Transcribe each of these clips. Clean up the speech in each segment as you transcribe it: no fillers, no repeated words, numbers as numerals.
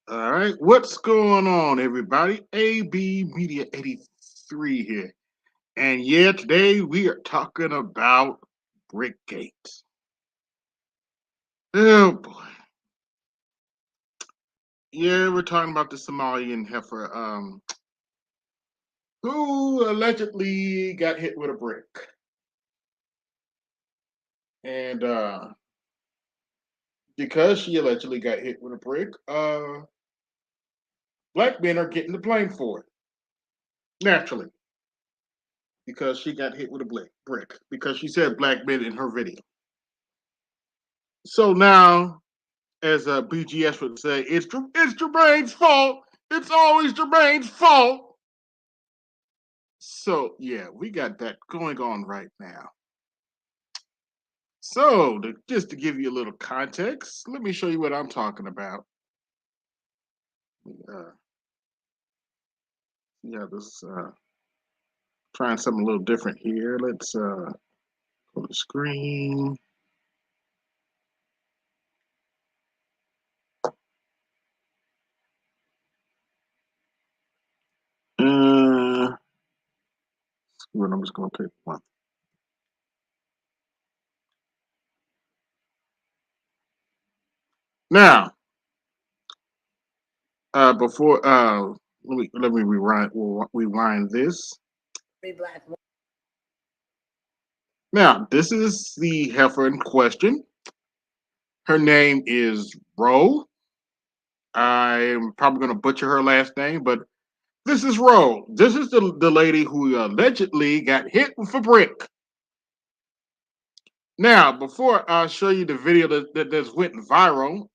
All right, what's going on, everybody? AB Media 83 here. And yeah, today we are talking about Brickgate. Oh boy. Yeah, we're talking about the Somalian heifer who allegedly got hit with a brick. And because she allegedly got hit with a brick, black men are getting the blame for it. Naturally. Because she got hit with a brick. Because she said black men in her video. So now, as BGS would say, it's Jermaine's fault. It's always Jermaine's fault. So yeah, we got that going on right now. So just to give you a little context, let me show you what I'm talking about. Yeah, this trying something a little different here. Let's go to the screen. Well, I'm just gonna pick one. Now, before let me rewind this. Now, this is the heifer in question. Her name is Ro. I'm probably going to butcher her last name, but this is Ro. This is the lady who allegedly got hit with a brick. Now, before I show you the video that's went viral,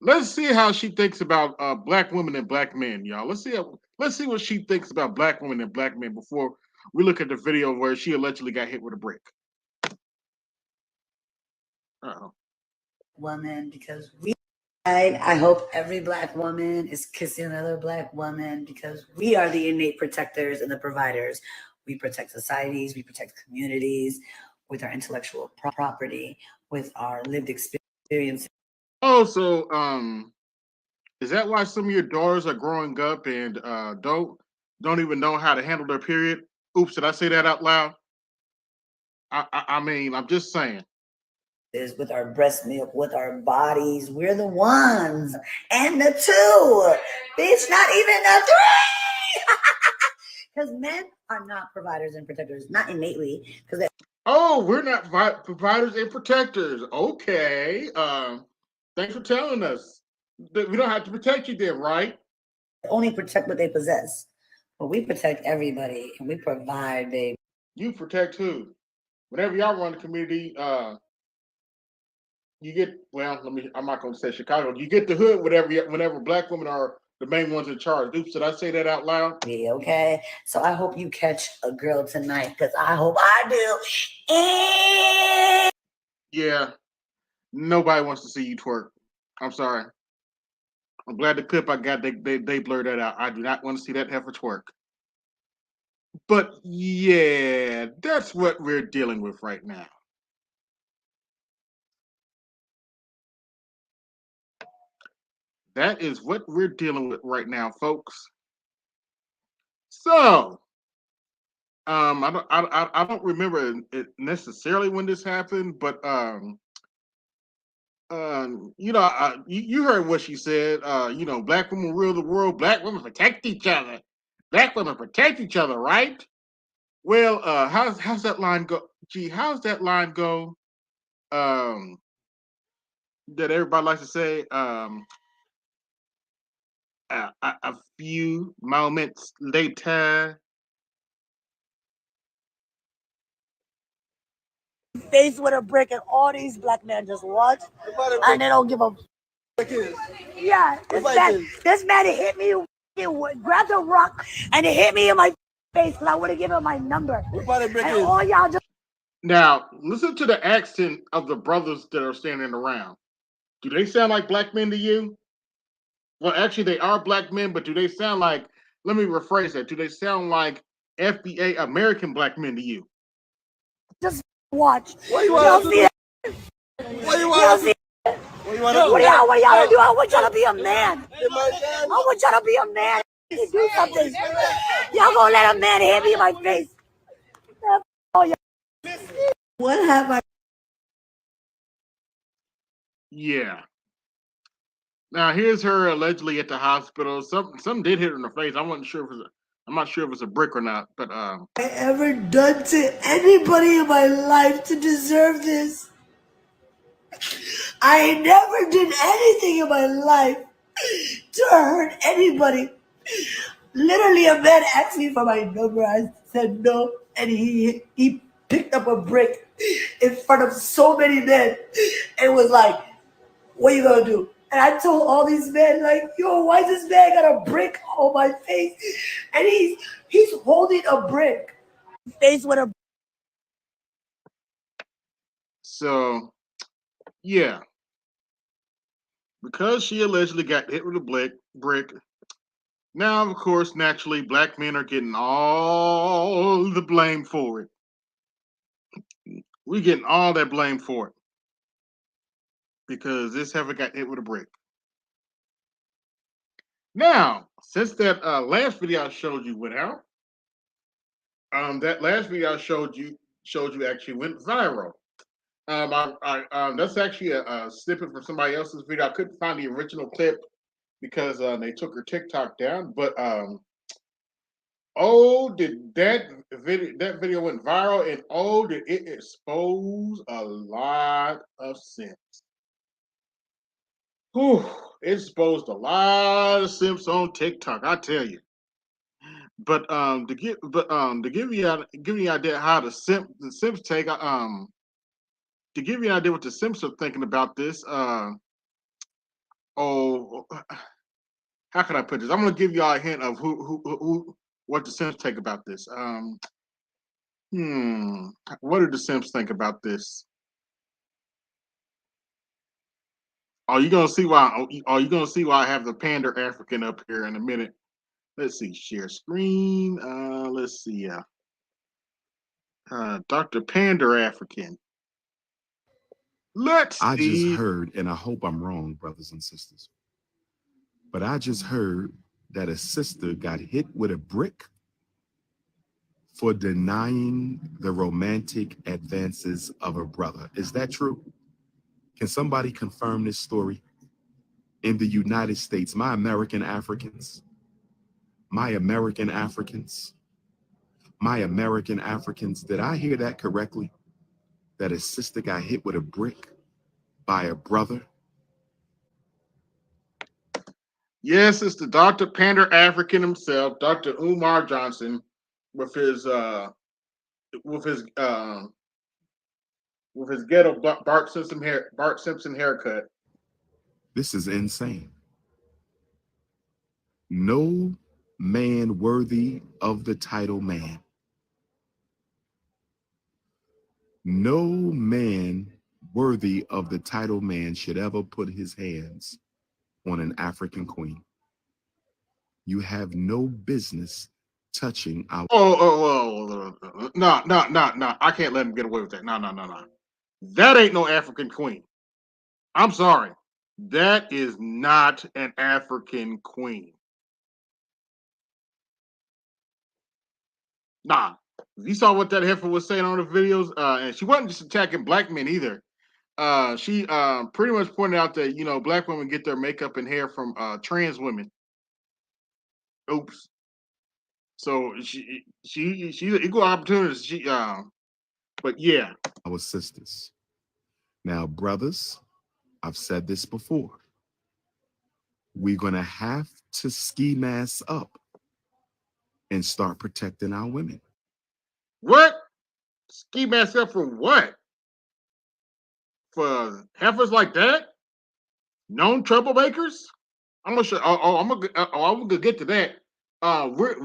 let's see how she thinks about black women and black men, y'all. Let's see what she thinks about black women and black men before we look at the video where she allegedly got hit with a brick. Uh-oh. Woman, because I hope every black woman is kissing another black woman because we are the innate protectors and the providers. We protect societies, we protect communities with our intellectual property, with our lived experience. Oh, so is that why some of your daughters are growing up and don't even know how to handle their period? Oops, did I say that out loud? I mean, I'm just saying. Is with our breast milk, with our bodies. We're the ones and the two. Bitch, not even the three. Because men are not providers and protectors, not innately. Because oh, we're not providers and protectors. Okay. Thanks for telling us that we don't have to protect you then, right? Only protect what they possess. But we protect everybody and we provide, baby. You protect who? Whenever y'all run the community, you get, well, I'm not going to say Chicago. You get the hood whenever black women are the main ones in charge. Oops, did I say that out loud? Yeah, okay. So I hope you catch a girl tonight because I hope I do. Yeah, nobody wants to see you twerk. I'm sorry. I'm glad the clip I got, they blurred that out. I do not want to see that heifer twerk. But yeah, that's what we're dealing with right now. That is what we're dealing with right now, folks. So, I don't remember it necessarily when this happened, but you heard what she said. Black women rule the world. Black women protect each other. Black women protect each other, right? Well, how's that line go? Gee, how's that line go? That everybody likes to say. A few moments later. Faced with a brick and all these black men just watch and they don't give a. Yeah, this man hit me, grabbed a rock and it hit me in my face because I would have given him my number. And all y'all just. Now, listen to the accent of the brothers that are standing around. Do they sound like black men to you? Well, actually, they are black men, but do they sound like, let me rephrase that, do they sound like FBA American black men to you? Just watch. What you want to see? What you want to see? What do y'all want to do? I want y'all to be a man. I want y'all to be a man. Do something. Y'all gonna let a man hit me in my face? What have I? Yeah. Now here's her allegedly at the hospital. Some did hit her in the face. I'm not sure if it's a brick or not, but ever done to anybody in my life to deserve this? I never did anything in my life to hurt anybody. Literally, a man asked me for my number. I said no, and he picked up a brick in front of so many men and was like, "What you gonna do?" And I told all these men, like, "Yo, why this man got a brick on my face?" And he's holding a brick, face with a. so yeah, because she allegedly got hit with a brick. Now, of course, naturally, black men are getting all the blame for it. We're getting all that blame for it because this heifer got hit with a brick. Now, since that last video I showed you went out, that last video I showed you actually went viral. That's actually a snippet from somebody else's video. I couldn't find the original clip because they took her TikTok down. But oh, did that video went viral, and oh, did it expose a lot of simps. Whew, it exposed a lot of simps on TikTok, I tell you. But to give you an idea how the simps take to give you an idea what the simps are thinking about this. Oh, how can I put this? I'm going to give y'all a hint of who what the simps think about this. What do the simps think about this? Are you gonna see why? Are you gonna see why I have the Pander African up here in a minute? Let's see, share screen. Let's see. Dr. Pander African. Let's I just see. heard, and I hope I'm wrong, brothers and sisters, but I just heard that a sister got hit with a brick for denying the romantic advances of her brother. Is that true? Can somebody confirm this story? In the United States, my American Africans, my American Africans, my American Africans, did I hear that correctly? That a sister got hit with a brick by a brother? Yes, it's the Dr. Pander African himself, Dr. Umar Johnson, with his with his uh, with his ghetto Bart Simpson haircut. This is insane. No man worthy of the title man. No man worthy of the title man should ever put his hands on an African queen. You have no business touching our. No. I can't let him get away with that. No. That ain't no African queen. I'm sorry. That is not an African queen. Nah. If you saw what that heifer was saying on the videos, and she wasn't just attacking black men either. She pretty much pointed out that black women get their makeup and hair from trans women. Oops. So she's an equal opportunity. But yeah. Our sisters. Now, brothers, I've said this before. We're gonna have to ski mask up and start protecting our women. What? Ski mask up for what? For heifers like that? Known troublemakers? I'm gonna show. I'm gonna get to that.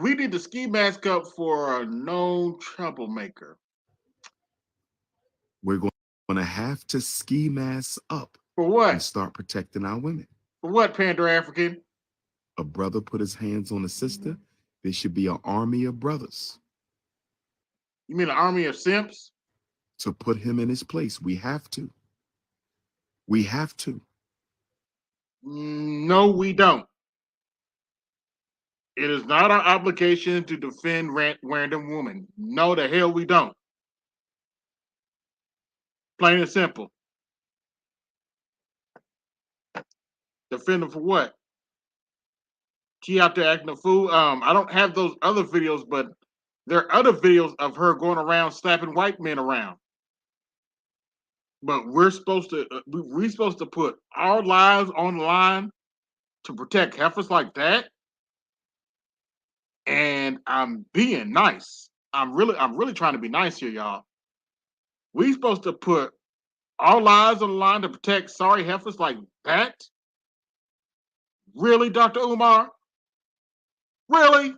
We need the ski mask up for a known troublemaker. We're going to have to ski mask up For what? And start protecting our women. For what, Pander African? A brother put his hands on a sister. There should be an army of brothers. You mean an army of simps? To put him in his place. We have to. We have to. No, we don't. It is not our obligation to defend random women. No, the hell we don't. Plain and simple. Defend them for what? She out there acting a fool. I don't have those other videos, but there are other videos of her going around slapping white men around. But we're supposed to put our lives on the line to protect heifers like that. And I'm being nice. I'm really trying to be nice here, y'all. We supposed to put our lives on the line to protect sorry heifers like that? Really, Dr. Umar? Really?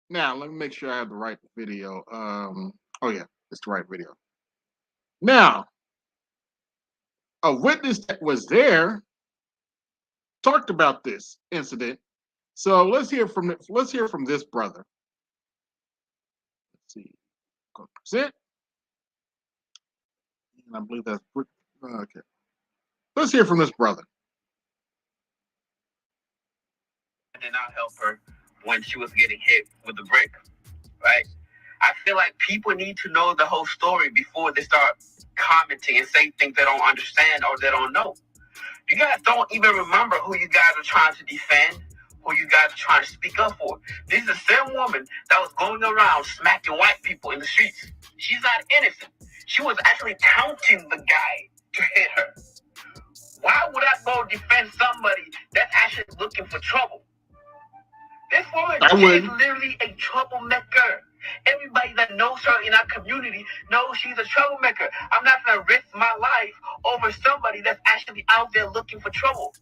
Now, let me make sure I have the right video. Oh yeah, it's the right video. Now, a witness that was there talked about this incident. So let's hear from this brother. Let's see. Go present. And I believe that's okay. Let's hear from this brother. I did not help her when she was getting hit with the brick, right? I feel like people need to know the whole story before they start commenting and say things they don't understand or they don't know. You guys don't even remember who you guys are trying to defend, who you guys are trying to speak up for. This is the same woman that was going around smacking white people in the streets. She's not innocent. She was actually taunting the guy to hit her. Why would I go defend somebody that's actually looking for trouble? This woman is literally a troublemaker. Everybody that knows her in our community knows she's a troublemaker. I'm not going to risk my life over somebody that's actually out there looking for trouble.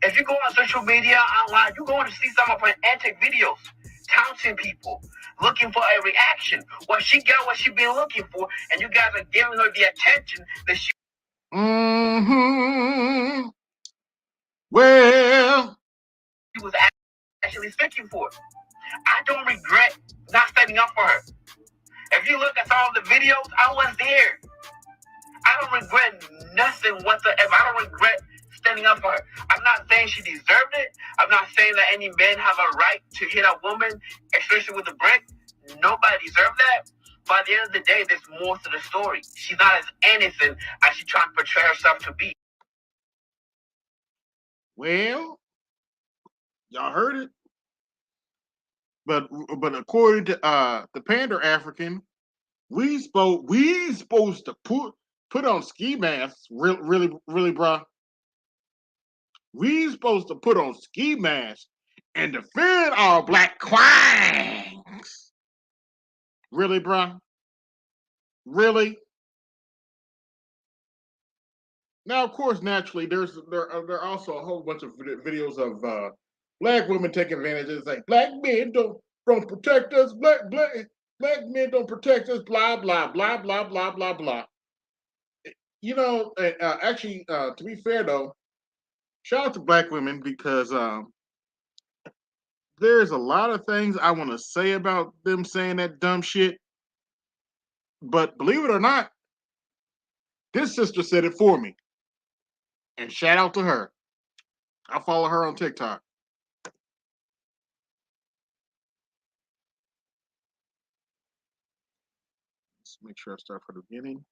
If you go on social media, online, you're going to see some of her antic videos, taunting people, looking for a reaction. Well, she got what she's been looking for, and you guys are giving her the attention that she... Well, she was actually seeking for. I don't regret not standing up for her. If you look at some of the videos, I was there. I don't regret nothing whatsoever. I don't regret standing up for her. I'm not saying she deserved it. I'm not saying that any men have a right to hit a woman, especially with a brick. Nobody deserves that. But at the end of the day, there's more to the story. She's not as innocent as she's trying to portray herself to be. Well, y'all heard it. But according to the Panda African, we supposed to put on ski masks. Really, bruh. We supposed to put on ski masks and defend our black queens. Really, bruh? Really? Now, of course, naturally, there are also a whole bunch of videos of black women taking advantage. It's like black men don't protect us. Black men don't protect us. Blah blah blah blah blah blah blah. You know, actually, to be fair though, shout out to black women because there's a lot of things I want to say about them saying that dumb shit. But believe it or not, this sister said it for me. And shout out to her. I follow her on TikTok. Let's make sure I start from the beginning.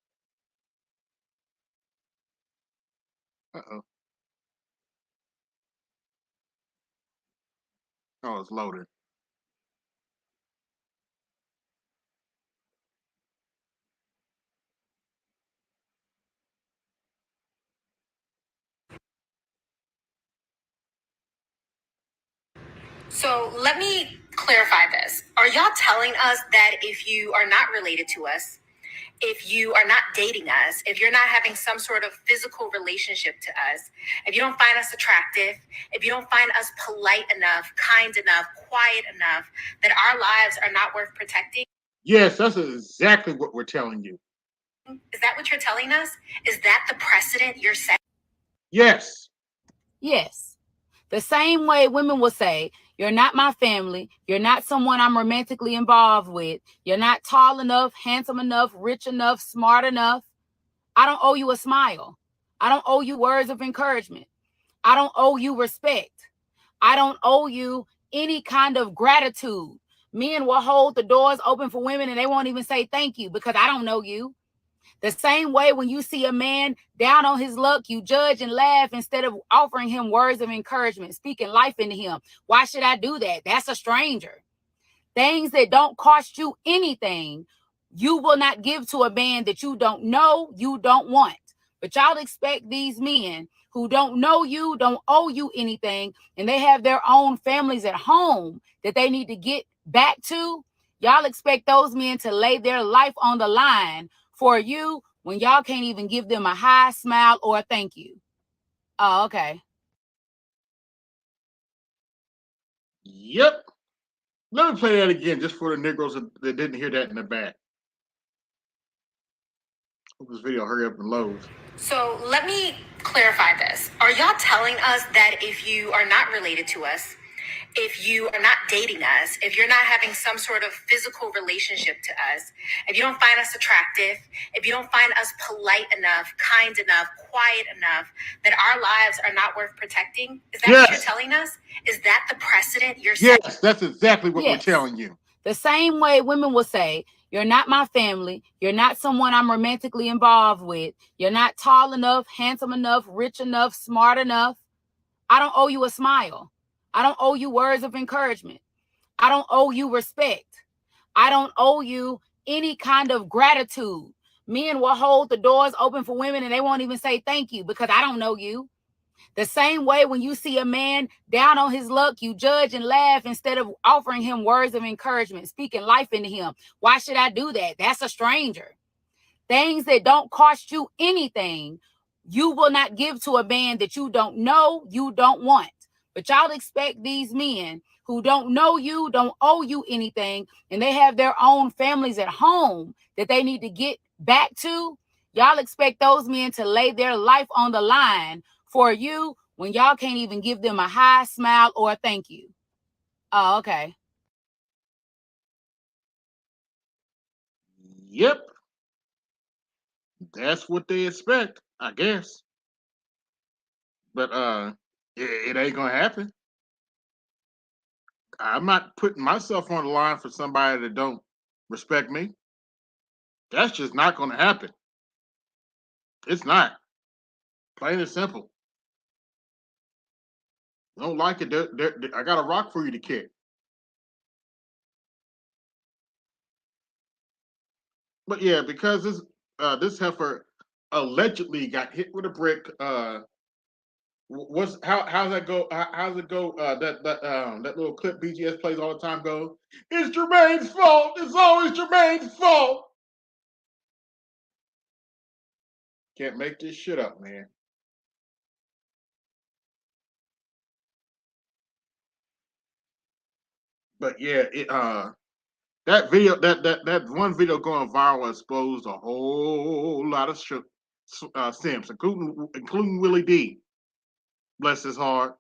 Uh-oh. Oh, it's loaded. So let me clarify this. Are y'all telling us that if you are not related to us, if you are not dating us, if you're not having some sort of physical relationship to us, if you don't find us attractive, if you don't find us polite enough, kind enough, quiet enough, that our lives are not worth protecting? Yes, that's exactly what we're telling you. Is that what you're telling us? Is that the precedent you're setting? Yes. Yes. The same way women will say, you're not my family. You're not someone I'm romantically involved with. You're not tall enough, handsome enough, rich enough, smart enough. I don't owe you a smile. I don't owe you words of encouragement. I don't owe you respect. I don't owe you any kind of gratitude. Men will hold the doors open for women and they won't even say thank you because I don't know you. The same way when you see a man down on his luck, you judge and laugh instead of offering him words of encouragement, speaking life into him. Why should I do that? That's a stranger. Things that don't cost you anything, you will not give to a man that you don't know, you don't want. But y'all expect these men who don't know you, don't owe you anything, and they have their own families at home that they need to get back to. Y'all expect those men to lay their life on the line for you when y'all can't even give them a hi, smile, or a thank you. Oh, okay. Yep. Let me play that again just for the Negroes that didn't hear that in the back. Hope this video hurry up and loads. So let me clarify this. Are y'all telling us that if you are not related to us, if you are not dating us, if you're not having some sort of physical relationship to us, if you don't find us attractive, if you don't find us polite enough, kind enough, quiet enough, that our lives are not worth protecting? Is that what you're telling us? Is that the precedent you're setting? Yes, that's exactly what we're telling you. The same way women will say, you're not my family. You're not someone I'm romantically involved with. You're not tall enough, handsome enough, rich enough, smart enough. I don't owe you a smile. I don't owe you words of encouragement. I don't owe you respect. I don't owe you any kind of gratitude. Men will hold the doors open for women and they won't even say thank you because I don't know you. The same way when you see a man down on his luck, you judge and laugh instead of offering him words of encouragement, speaking life into him. Why should I do that? That's a stranger. Things that don't cost you anything, you will not give to a man that you don't know, you don't want. But y'all expect these men who don't know you, don't owe you anything, and they have their own families at home that they need to get back to. Y'all expect those men to lay their life on the line for you when y'all can't even give them a hi, smile, or a thank you. Oh, okay. Yep. That's what they expect, I guess. But it ain't gonna happen. I'm not putting myself on the line for somebody that don't respect me. That's just not gonna happen. It's not. Plain and simple. Don't like it. I got a rock for you to kick. But yeah, because this heifer allegedly got hit with a brick. How's that go? How's it go? That little clip BGS plays all the time goes. It's Jermaine's fault. It's always Jermaine's fault. Can't make this shit up, man. But yeah, that video, that one video going viral exposed a whole lot of simps, including Willie D. Bless his heart.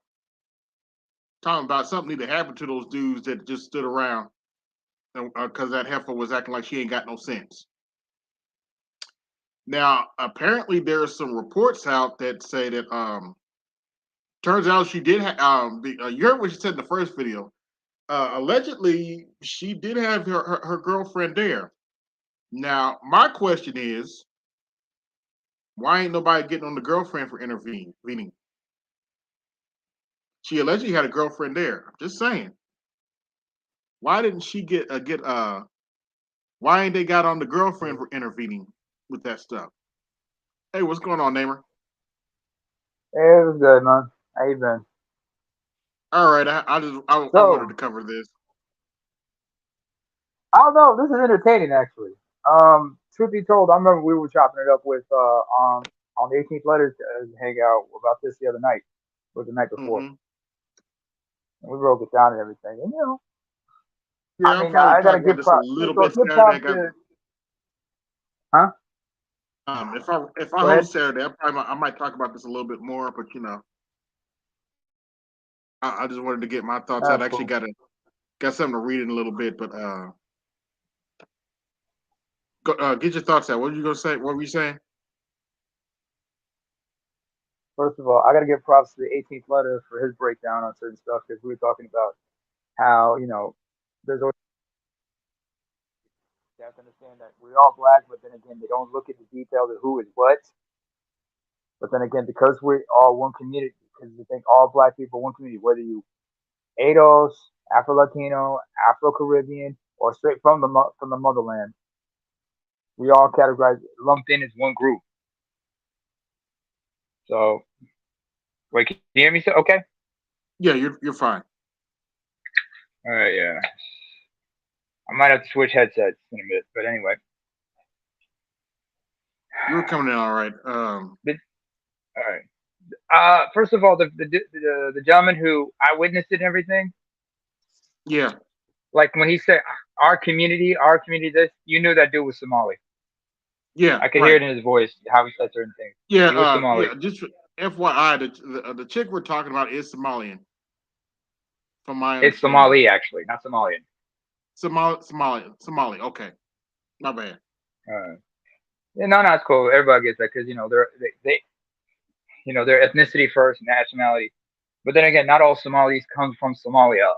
Talking about something need to happen to those dudes that just stood around because that heifer was acting like she ain't got no sense. Now, apparently, there's some reports out that say that turns out she did have you heard what she said in the first video. Allegedly, she did have her girlfriend there. Now, my question is, why ain't nobody getting on the girlfriend for intervening? She allegedly had a girlfriend there. I'm just saying. Why didn't she why ain't they got on the girlfriend for intervening with that stuff? Hey, what's going on, Namer? Hey, it was good, man. How you been? All right, I wanted to cover this. I don't know. This is entertaining, actually. Truth be told, I remember we were chopping it up with on the 18th Letters hangout about this the other night, or the night before. Mm-hmm. And we broke it down and everything. And yeah, I mean, I gotta give props. A little bit Saturday. Huh? If I host Saturday, I might talk about this a little bit more, but I just wanted to get my thoughts out. I actually got something to read in a little bit, but get your thoughts out. What were you gonna say? What were you saying? First of all, I got to give props to the 18th letter for his breakdown on certain stuff because we were talking about how there's always you have to understand that we're all black, but then again, they don't look at the details of who is what. But then again, because we're all one community, because they think all black people one community, whether you ADOS, Afro Latino, Afro Caribbean, or straight from the motherland, we all categorize lumped in as one group. So, wait, can you hear me? Okay. Yeah, you're fine. All right, yeah. I might have to switch headsets in a bit, but anyway. You're coming in all right. All right. First of all, the gentleman who I witnessed it and everything. Yeah. Like when he said our community, this, you knew that dude was Somali. Yeah. I could hear it in his voice how he said certain things. Yeah. He was Somali. Yeah. Just FYI, the chick we're talking about is Somalian. From my understanding. It's Somali actually, not Somalian. Somali. Okay, my bad. Yeah, no, it's cool. Everybody gets that because they their ethnicity first, nationality. But then again, not all Somalis come from Somalia.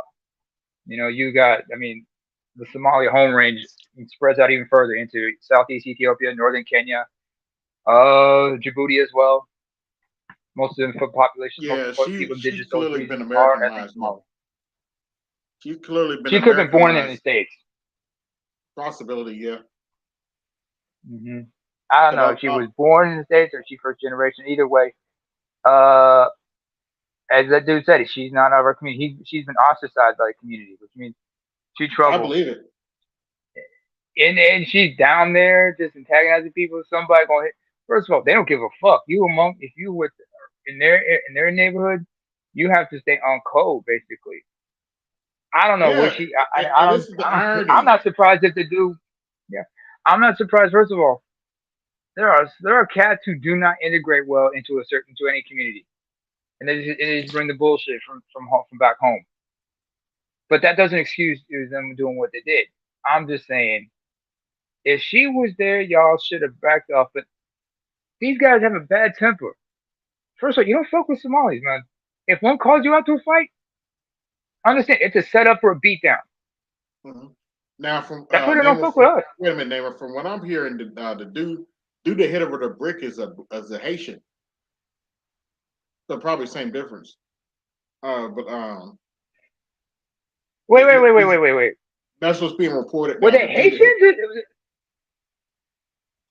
You got, the Somalia home range spreads out even further into Southeast Ethiopia, Northern Kenya, Djibouti as well. Most of the population, she's clearly been Americanized. She's clearly been. She could have been born in the States. Possibility, yeah. Mm-hmm. I don't know if she was born in the States or she first generation. Either way, as that dude said, she's not of our community. She's been ostracized by the community, which means she's trouble. I believe it. And she's down there just antagonizing people. Somebody going hit. First of all, they don't give a fuck. If you with in their neighborhood, you have to stay on code basically. I don't know what she. I'm not surprised if the dude. Yeah, I'm not surprised. First of all, there are cats who do not integrate well into any community, and they just bring the bullshit from back home. But that doesn't excuse them doing what they did. I'm just saying, if she was there, y'all should have backed off. But these guys have a bad temper. First of all, you don't fuck with Somalis, man. If one calls you out to a fight, understand it's a setup for a beatdown. Mm-hmm. Now, from that's why they don't fuck with us. Wait a minute, neighbor. From what I'm hearing, the dude that hit her with a brick is a Haitian. So probably same difference. But Wait. That's what's being reported. Were they Haitians?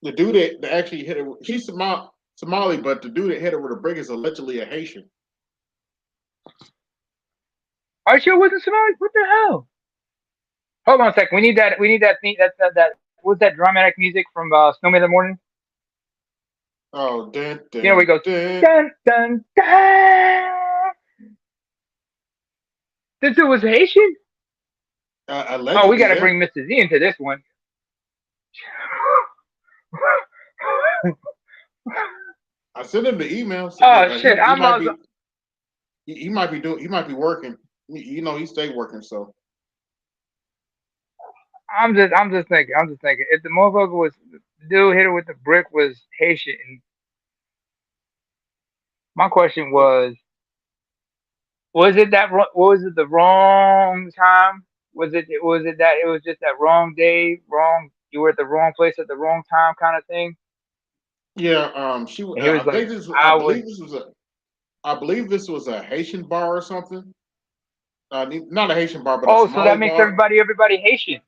The dude that actually hit her, she's Somali, but the dude that hit her with a brick is allegedly a Haitian. Are you sure it wasn't Somali? What the hell? Hold on a second. We need that thing. That what's that dramatic music from Snowman in the Morning? Oh, dun, dun, we go dun dun dun. This dude was Haitian. Oh, we got to bring Mr. Z into this one. I sent him the email. Shit! He might be working. He stayed working. So I'm just thinking. If the motherfucker was the dude hit her with the brick was Haitian, my question was it the wrong time? Was it that it was just that wrong day, you were at the wrong place at the wrong time kind of thing? Yeah, she was. I believe this was a Haitian bar or something. Not a Haitian bar, but a Somali so that makes bar. everybody Haitian.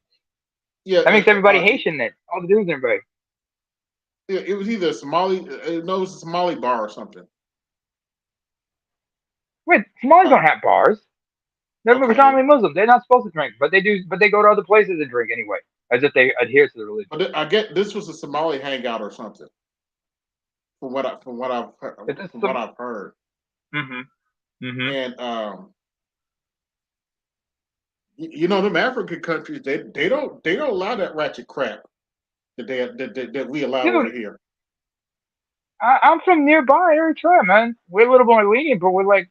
Yeah, that makes everybody Haitian then. All the dudes, everybody. Yeah, it was either a Somali. No, it was a Somali bar or something. Wait, Somalis don't have bars. They're predominantly Muslims. They're not supposed to drink, but they do. But they go to other places and drink anyway, as if they adhere to the religion. But I get this was a Somali hangout or something. From what I've heard. Mm-hmm. And them African countries, they don't allow that ratchet crap that we allow over here. I'm from nearby Eritrea, man. We're a little more lenient, but we're like,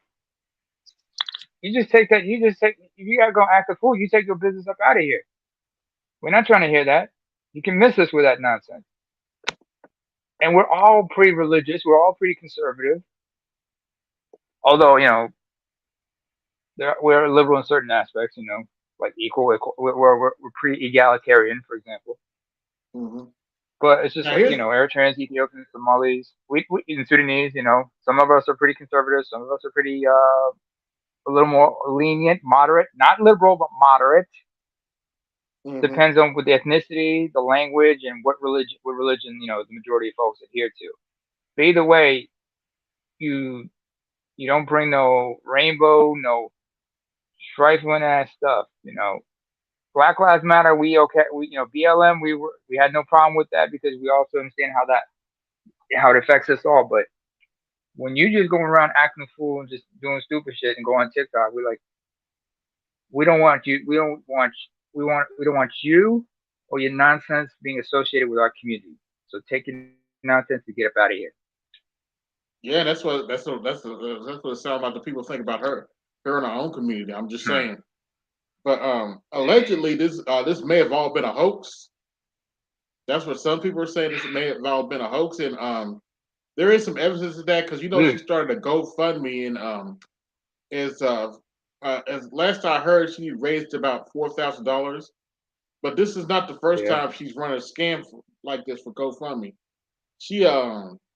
you just take that. If you gotta go act a fool, you take your business up out of here. We're not trying to hear that. You can miss us with that nonsense. And we're all pretty religious. We're all pretty conservative. Although we're liberal in certain aspects, like we're pretty egalitarian, for example. Mm-hmm. But it's just Now like here's Eritreans, Ethiopians, Somalis, we and Sudanese. Some of us are pretty conservative, some of us are pretty a little more lenient, moderate, not liberal, but moderate. mm-hmm. Depends on what the ethnicity, the language, and what religion the majority of folks adhere to. But either way, you you don't bring no rainbow, no trifling ass stuff. Black Lives Matter. We okay. BLM. We had no problem with that because we also understand how it affects us all. But when you just going around acting a fool and just doing stupid shit and go on TikTok, we're like, we don't want you. We don't want you or your nonsense being associated with our community. So take your nonsense and get up out of here. Yeah, that's what it sounds like the people think about her in our own community. I'm just saying. But allegedly this may have all been a hoax. That's what some people are saying. This may have all been a hoax, and there is some evidence of that because she started a GoFundMe, and as last I heard, she raised about $4,000. But this is not the first Yeah. time she's run a scam like this for GoFundMe. She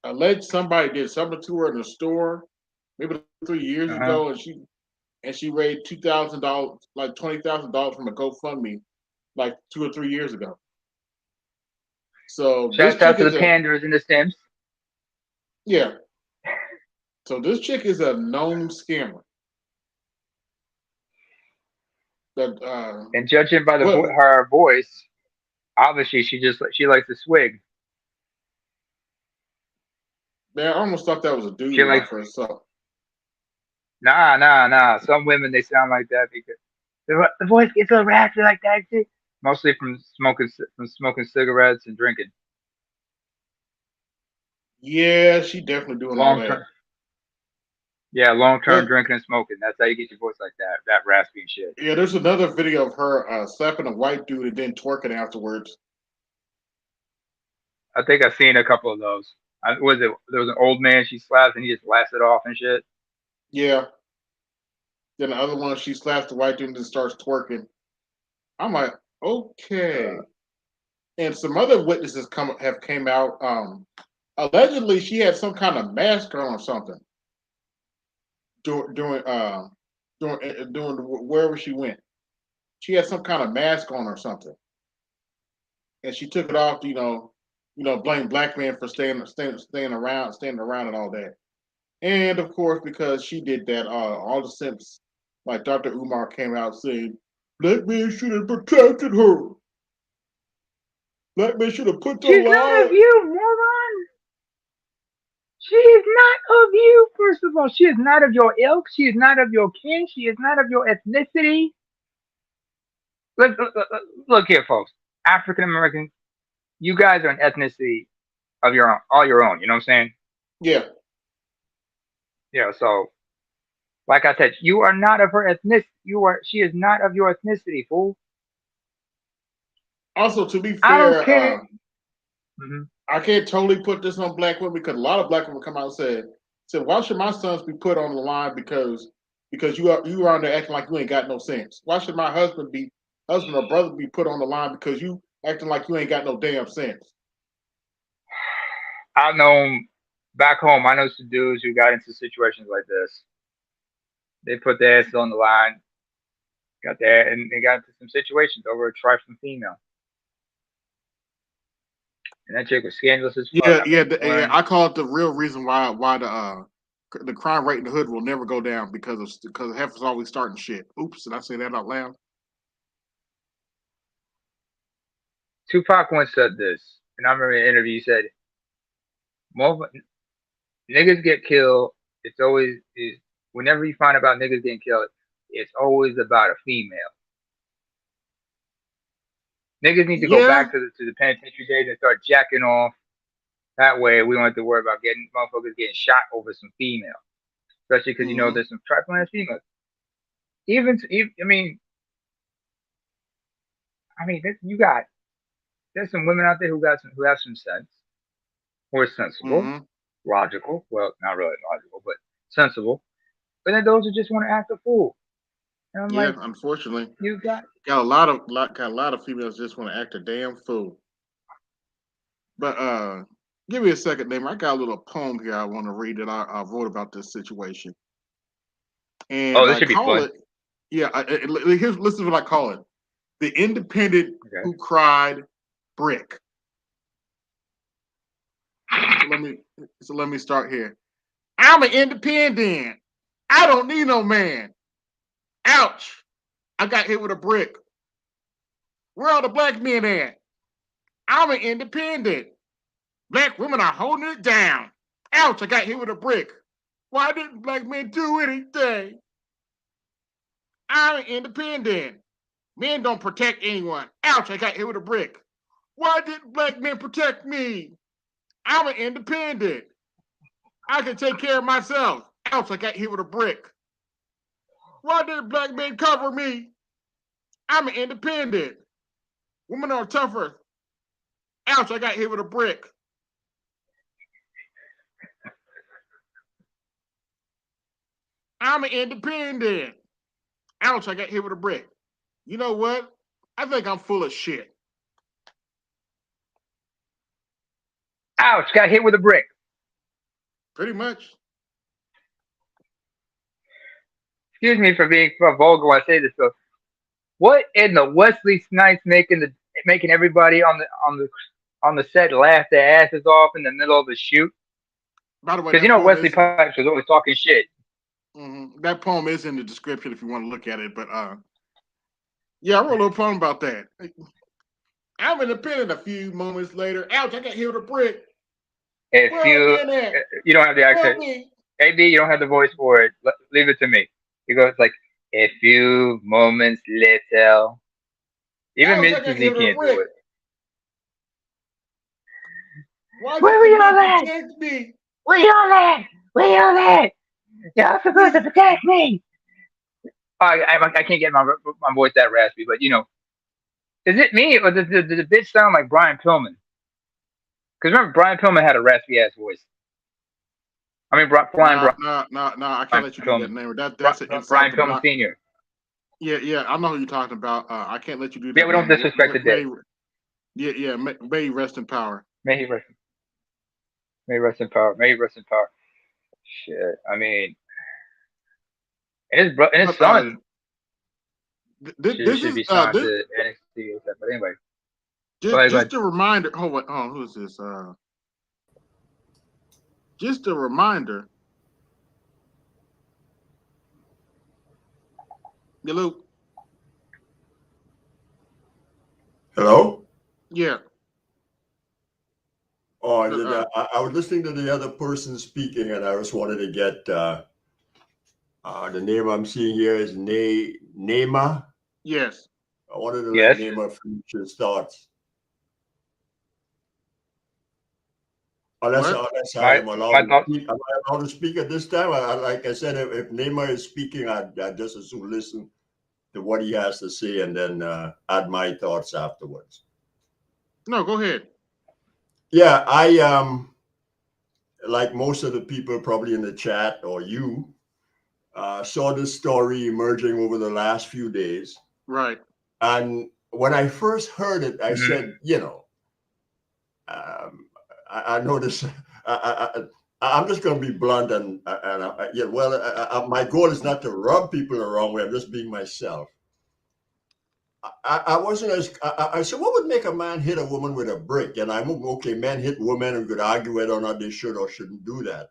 alleged somebody did something to her in the store, maybe 3 years Uh-huh. ago, and she raised $2,000, like $20,000 from a GoFundMe, like 2 or 3 years ago. So this Shouts out chick to is the panders and the Sims. yeah. So this chick is a known scammer. That And judging by what her voice, obviously she likes to swig. man, I almost thought that was a dude She when I likes first saw it. nah. Some women they sound like that because the voice gets so raspy like that shit. Mostly from smoking cigarettes and drinking. Yeah, she definitely doing all Long that. term, yeah, long term But drinking and smoking. That's how you get your voice like that raspy and shit. yeah, there's another video of her slapping a white dude and then twerking afterwards. I think I've seen a couple of those. There was an old man she slapped and he just laughs it off and shit. Yeah. Then the other one, she slaps the white dude and then starts twerking. I'm like, okay. And some other witnesses have came out. Allegedly, she had some kind of mask on or something during wherever she went. She had some kind of mask on or something, and she took it off. Blame black men for staying around, and all that. And of course, because she did that, all the simps like Dr. Umar came out saying, "Black men should have protected her. Black men should have put the She's not of line." you, moron. She is not of you. First of all, she is not of your ilk. She is not of your kin. She is not of your ethnicity. Look here, folks. African Americans, you guys are an ethnicity of your own, all your own. You know what I'm saying? Yeah. Yeah. So, like I said, you are not of her ethnicity. She is not of your ethnicity, fool. Also, to be I don't fair, care. Mm-hmm. I can't totally put this on black women because a lot of black women come out and said, "Why should my sons be put on the line because you are on there acting like you ain't got no sense? Why should my husband or brother be put on the line because you acting like you ain't got no damn sense?" I've known back home. I know some dudes who got into situations like this. They put their asses on the line, got there, and they got into some situations over a trifling female. And that chick was scandalous as fuck. Yeah. I call it the real reason why the crime rate in the hood will never go down because heifers always starting shit. Oops, did I say that out loud? Tupac once said this, and I remember in an interview he said, "Niggas get killed. It's always whenever you find about niggas getting killed, it's always about a female. Niggas need to go Yeah. back to the penitentiary days and start jacking off. That way, we don't have to worry about getting motherfuckers getting shot over some female, especially because there's some trifling ass females. There's some women out there who have some sense, who are sensible, logical. Well, not really logical, but sensible. But then those who just want to act a fool. And I'm Yeah, like, unfortunately, you got got a lot of females just want to act a damn fool. But give me a second, name. I got a little poem here I want to read that I wrote about this situation, oh, and this I should be call fun. it. Yeah, here's listen to what I call it: the independent Okay. who cried brick. So let me start here. I'm an independent. I don't need no man. Ouch! I got hit with a brick. Where are the black men at? I'm an independent. Black women are holding it down. Ouch! I got hit with a brick. Why didn't black men do anything? I'm an independent. Men don't protect anyone. Ouch! I got hit with a brick. Why didn't black men protect me? I'm an independent. I can take care of myself. Ouch! I got hit with a brick. Why did black men cover me? I'm an independent. Women are tougher. Ouch, I got hit with a brick. I'm an independent. Ouch, I got hit with a brick. You know what? I think I'm full of shit. Ouch! Got hit with a brick. Pretty much. Excuse me for being vulgar when I say this, though. What in the Wesley Snipes making everybody on the set laugh their asses off in the middle of the shoot? By the way, Because that poem Wesley is Pipes was always talking shit. that poem is in the description if you want to look at it. But yeah, I wrote a little poem about that. I'm independent. A few moments later, ouch, I got hit with a brick. If you don't have the accent, AB, you don't have the voice for it. Leave it to me. He goes like, a few moments later. Even Mr. Z can't do it. Why where were y'all at? Where y'all at? Where y'all at? Y'all supposed to protect me. I can't get my voice that raspy, but is it me or does the bitch sound like Brian Pillman? Because remember, Brian Pillman had a raspy ass voice. I mean, no, I can't let you do that name. That's an insult Brian to Pillman Sr. Yeah, I know who you're talking about. I can't let you do that. Yeah, we don't disrespect the dead. Yeah, may he rest in power. May he rest in power. May he rest in power. Shit, I mean, and his son. This should be signed to NXT. But anyway, just a reminder. Hold on, who is this? Just a reminder. Hello. Hello? Yeah. Oh, I was listening to the other person speaking, and I just wanted to get the name I'm seeing here is Nema. Yes. I wanted to let Nema finish his thoughts. Unless I am allowed to speak at this time. Like I said, if Nema is speaking, I'd just as soon listen to what he has to say and then add my thoughts afterwards. No, go ahead. Yeah, I like most of the people probably in the chat or you saw this story emerging over the last few days. Right. And when I first heard it, I said, I noticed. I'm just going to be blunt and my goal is not to rub people the wrong way. I'm just being myself. I wasn't as I said, what would make a man hit a woman with a brick? And I'm okay, men hit women and we could argue whether or not they should or shouldn't do that.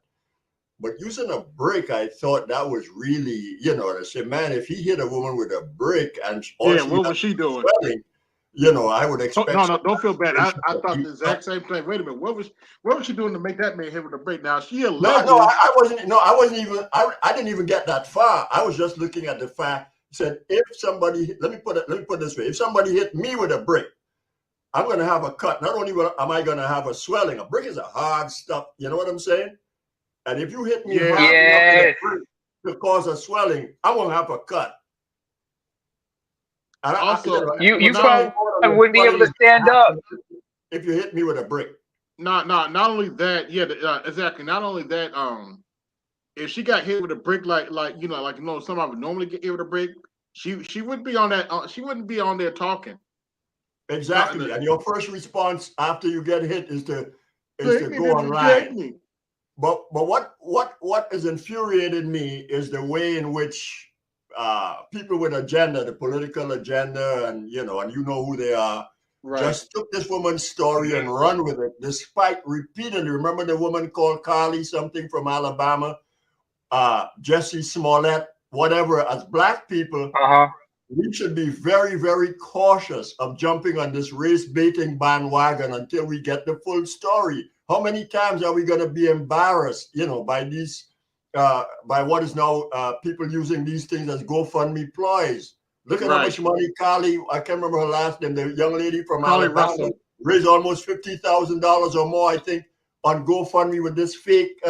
But using a brick, I thought that was really, to say, man, if he hit a woman with a brick and what was she doing? Swelling, I would expect. No, don't feel bad. I thought the exact same thing. Wait a minute, what was she doing to make that man hit with a brick? Now she alleged. I wasn't even. I didn't even get that far. I was just looking at the fact. Said if somebody, let me put it this way: if somebody hit me with a brick, I'm going to have a cut. Not only am I going to have a swelling, a brick is a hard stuff. You know what I'm saying? And if you hit me hard enough to cause a swelling, I'm going to have a cut. And also, you probably wouldn't be able to stand up if you hit me with a brick. Not only that, exactly. Not only that, if she got hit with a brick, like somebody would normally get hit with a brick, she wouldn't be on that. She wouldn't be on there talking. Exactly. And your first response after you get hit is to Take go online. But what has infuriated me is the way in which people with agenda, the political agenda, and you know who they are, just took this woman's story and run with it, despite repeatedly. Remember the woman called Carly something from Alabama, Jesse Smollett, whatever. As Black people, we should be very, very cautious of jumping on this race baiting bandwagon until we get the full story. How many times are we going to be embarrassed, by these, by what is now people using these things as GoFundMe ploys? Look at how much money Carly, I can't remember her last name, the young lady from Alabama, raised almost $50,000 or more, I think, on GoFundMe with this fake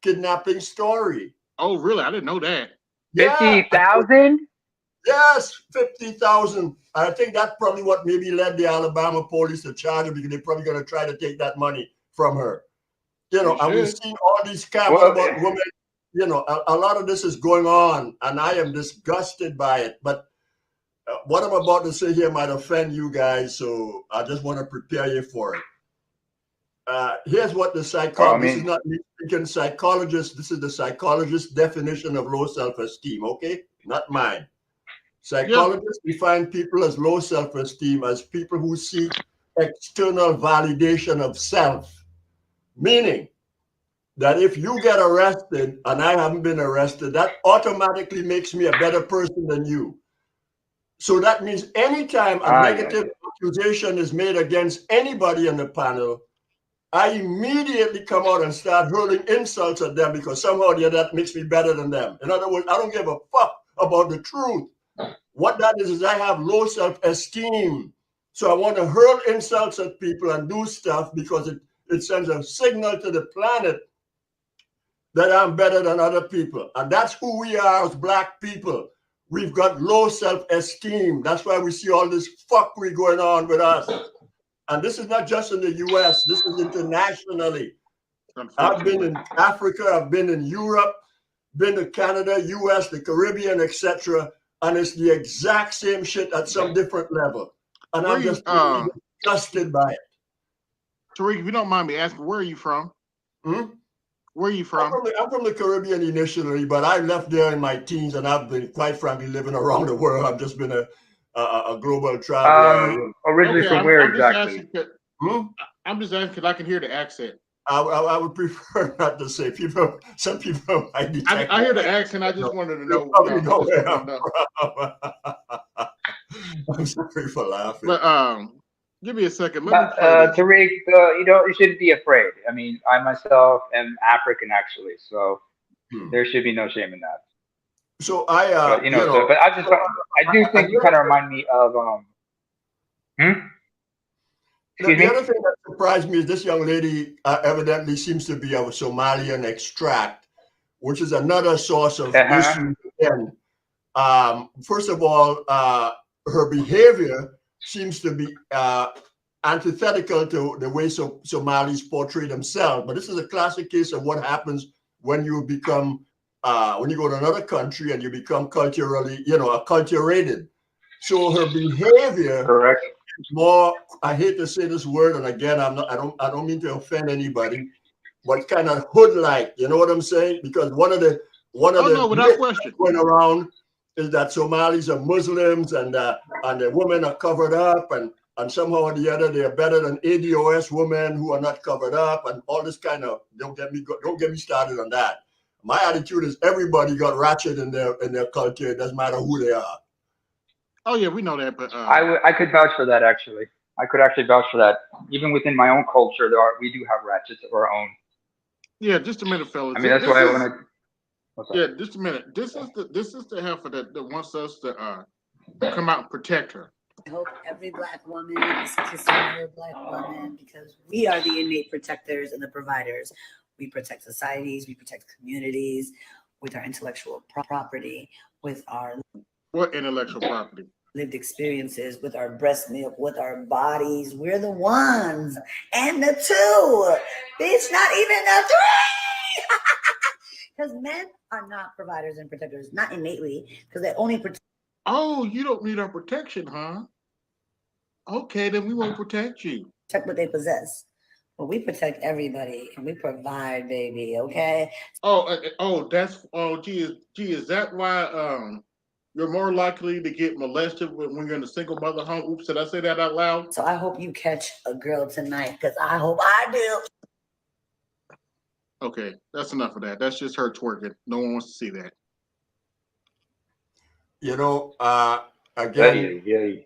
kidnapping story. Oh, really? I didn't know that. 50,000? Yes, 50,000. I think that's probably what maybe led the Alabama police to charge her, because they're probably going to try to take that money from her. And we've seen all these scams about women. A lot of this is going on, and I am disgusted by it. But what I'm about to say here might offend you guys, so I just want to prepare you for it. Here's what the psychologist, this is not me speaking, psychologist, this is the psychologist's definition of low self-esteem, okay? Not mine. Psychologists define people as low self-esteem as people who seek external validation of self, meaning that if you get arrested and I haven't been arrested, that automatically makes me a better person than you. So that means anytime a negative accusation is made against anybody on the panel, I immediately come out and start hurling insults at them because somehow that makes me better than them. In other words, I don't give a fuck about the truth. What that is I have low self-esteem. So I want to hurl insults at people and do stuff because it sends a signal to the planet that I'm better than other people. And that's who we are as Black people. We've got low self-esteem. That's why we see all this fuckery going on with us. And this is not just in the US, this is internationally. I've been in Africa, I've been in Europe, been to Canada, US, the Caribbean, etc. And it's the exact same shit at some different level. And I'm just disgusted by it. Tariq, if you don't mind me asking, where are you from? Where are you from? I'm from the Caribbean initially, but I left there in my teens, and I've been, quite frankly, living around the world. I've just been a global traveler. Originally from where exactly? I'm just asking because I can hear the accent. I would prefer not to say. Some people might detect. I hear the accent. I just wanted to know. Where I'm from. I'm sorry for laughing. But give me a second. Tariq, you shouldn't be afraid. I mean, I myself am African actually, so there should be no shame in that. So but I do think you kind of remind me of The other thing that surprised me is this young lady evidently seems to be of Somalian extract, which is another source of issue again. First of all, her behavior seems to be antithetical to the way Somalis portray themselves. But this is a classic case of what happens when you become, when you go to another country and you become culturally, acculturated. So her behavior is more, I hate to say this word, and again, I don't mean to offend anybody, but kind of hood-like. You know what I'm saying? Because one of the without question going around is that Somalis are Muslims and the women are covered up, and somehow or the other they are better than ADOS women who are not covered up, and all this kind of don't get me started on that. My attitude is everybody got ratchet in their culture. It doesn't matter who they are. Oh yeah, we know that, but I could vouch for that actually. I could actually vouch for that. Even within my own culture, we do have ratchets of our own. Yeah, just a minute, fellas. I mean, that's why I want to. Yeah, just a minute. This is the heifer that wants us to come out and protect her. I hope every Black woman is kissing another Black woman because we are the innate protectors and the providers. We protect societies, we protect communities with our intellectual property, with our what intellectual property? Lived experiences, with our breast milk, with our bodies. We're the ones and the two. Bitch, not even the three. Because men are not providers and protectors, not innately, because they only protect. Oh, you don't need our protection, huh? Okay, then we won't protect you. Protect what they possess. But we protect everybody and we provide, baby. Okay. Gee, is that why you're more likely to get molested when you're in a single mother home? Oops, did I say that out loud? So I hope you catch a girl tonight, because I hope I do. Okay, that's enough of that. That's just her twerking. No one wants to see that. You know, again, Yeah.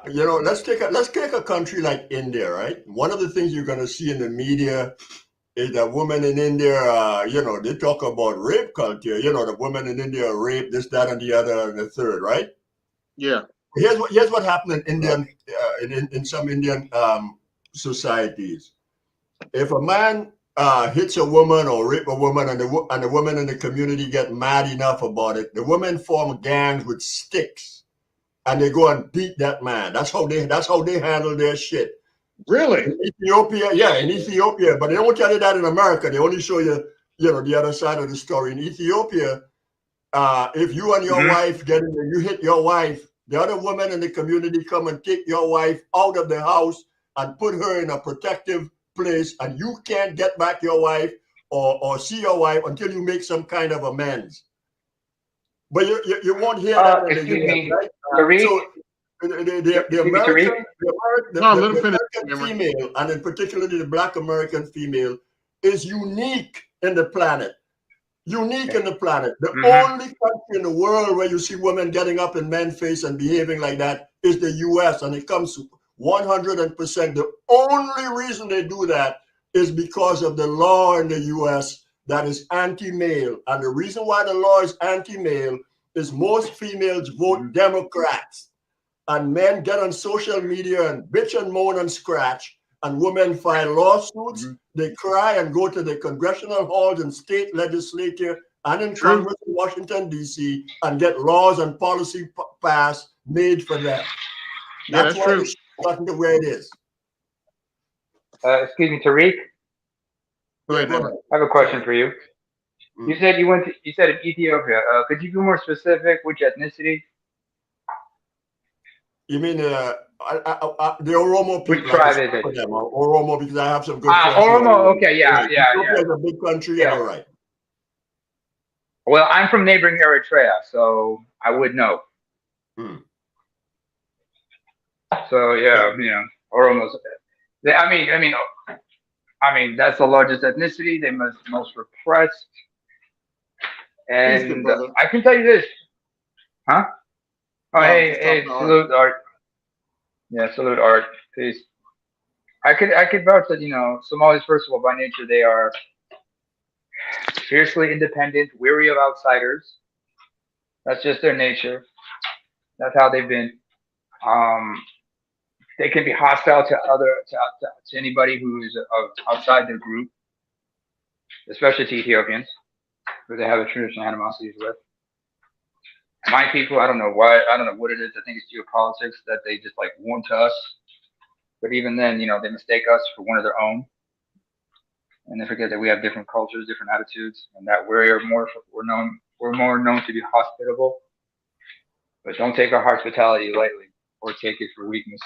you know, let's take a country like India, right? One of the things you're going to see in the media is that women in India, you know, they talk about rape culture. You know, the women in India are raped, this, that, and the other, and the third, right? Yeah. Here's what happened in Indian in some Indian societies. If a man hits a woman or rape a woman, and the women in the community get mad enough about it, the women form gangs with sticks, and they go and beat that man. That's how they handle their shit. Really? In Ethiopia, but they don't tell you that in America. They only show you, you know, the other side of the story. In Ethiopia, if you and your wife get in there, you hit your wife, the other women in the community come and take your wife out of the house and put her in a protective place, and you can't get back your wife or see your wife until you make some kind of amends. But you won't hear that in the Excuse US, me, right? Tariq. So the Tariq. American female, and in particular the Black American female, is unique in the planet. Unique in the planet. The only country in the world where you see women getting up in men's face and behaving like that is the US, and it comes 100%. The only reason they do that is because of the law in the US that is anti-male. And the reason why the law is anti-male is most females vote Democrats, and men get on social media and bitch and moan and scratch, and women file lawsuits. They cry and go to the congressional halls and state legislature and in Congress in Washington, D.C., and get laws and policy passed made for them. That's why it's gotten to where it is. Excuse me, Tariq. Go ahead. I have a question for you. You said you said in Ethiopia. Could you be more specific? Which ethnicity? You mean the Oromo people? Which tribe is it? Oromo, because I have some good friends. Oromo. Okay, yeah. Ethiopia is a big country, and you're right. Well, I'm from neighboring Eritrea, so I would know. So yeah, you know, Oromos. I mean, that's the largest ethnicity. They most repressed. And I can tell you this, huh? Oh, hey, salute Art. Yeah, salute Art. Peace. I could vouch that, you know, Somalis, first of all, by nature, they are fiercely independent, weary of outsiders. That's just their nature. That's how they've been. They can be hostile to anybody who's outside their group, especially to Ethiopians, who they have a traditional animosities with. My people, I don't know why, I don't know what it is. I think it's geopolitics that they just like warm to us. But even then, you know, they mistake us for one of their own, and they forget that we have different cultures, different attitudes, and that we're more known to be hospitable. But don't take our hospitality lightly or take it for weakness,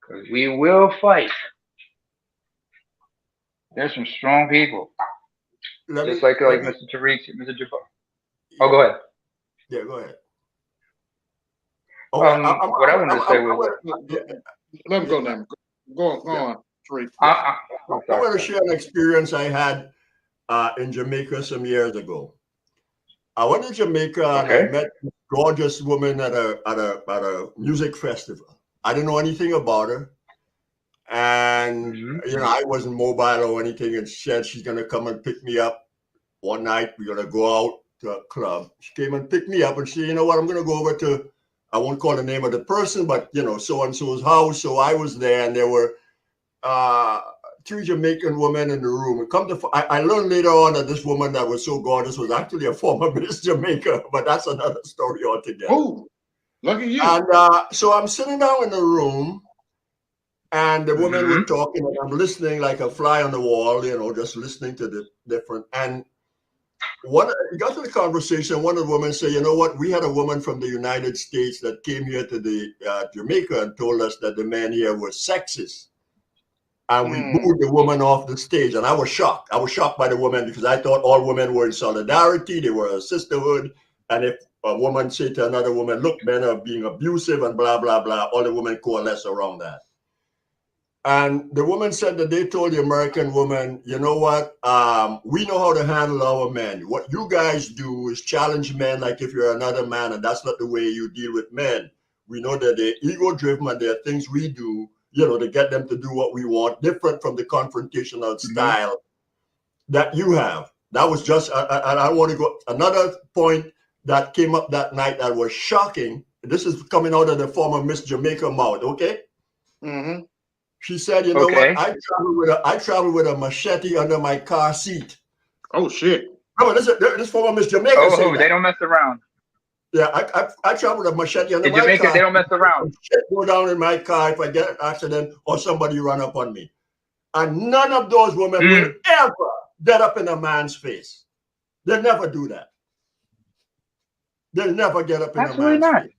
because we will fight. There's some strong people, just like Mr. Tariq, Mr. Jafar. Oh, go ahead. Yeah, go ahead. What I wanted to say was, let him go now. Go on, Tariq. I want to share an experience I had in Jamaica some years ago. I went to Jamaica and I met a gorgeous woman at a music festival. I didn't know anything about her, and you know, I wasn't mobile or anything. And she said she's gonna come and pick me up one night. We're gonna go out to a club. She came and picked me up, and she said, you know what, I'm gonna go over to, I won't call the name of the person, but you know, so and so's house. So I was there, and there were 2 Jamaican women in the room. I learned later on that this woman that was so gorgeous was actually a former Miss Jamaica, but that's another story altogether. Oh, look at you. And so I'm sitting down in the room, and the women were talking, and I'm listening like a fly on the wall, you know, just listening to the different. And You got to the conversation. One of the women said, "You know what? We had a woman from the United States that came here to the Jamaica and told us that the men here were sexist, and we booed the woman off the stage." And I was shocked. I was shocked by the woman because I thought all women were in solidarity. They were a sisterhood, and if a woman say to another woman, "Look, men are being abusive," and blah blah blah, all the women coalesce around that. And the woman said that they told the American woman, "You know what? We know how to handle our men. What you guys do is challenge men like if you're another man, and that's not the way you deal with men. We know that they're ego-driven and there are things we do, to get them to do what we want, different from the confrontational style that you have." That was just, and I want to go, another point that came up that night that was shocking. This is coming out of the former Miss Jamaica mouth, okay? Mm-hmm. She said, "You know what? I travel with a machete under my car seat." Oh shit! No, this former Miss Jamaica. Oh, they don't mess around. Yeah, I travel with a machete under my Jamaica, car. they don't mess around. Shit go down in my car if I get an accident or somebody run up on me. And none of those women will ever get up in a man's face. They'll never do that. They'll never get up in a man's face.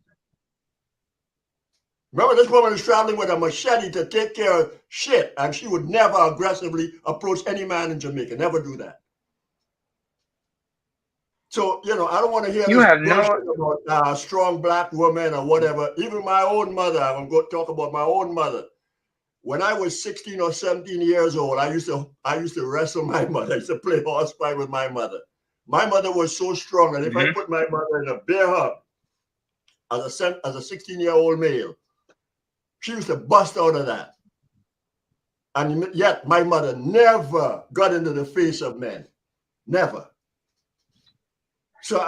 Remember, this woman is traveling with a machete to take care of shit, and she would never aggressively approach any man in Jamaica. Never do that. So, I don't want to hear this about strong black woman or whatever. Even my own mother, I'm going to talk about my own mother. When I was 16 or 17 years old, I used to wrestle my mother. I used to play horse fight with my mother. My mother was so strong that if I put my mother in a bear hug as a 16-year-old male, she used to bust out of that. And yet my mother never got into the face of men. Never. So,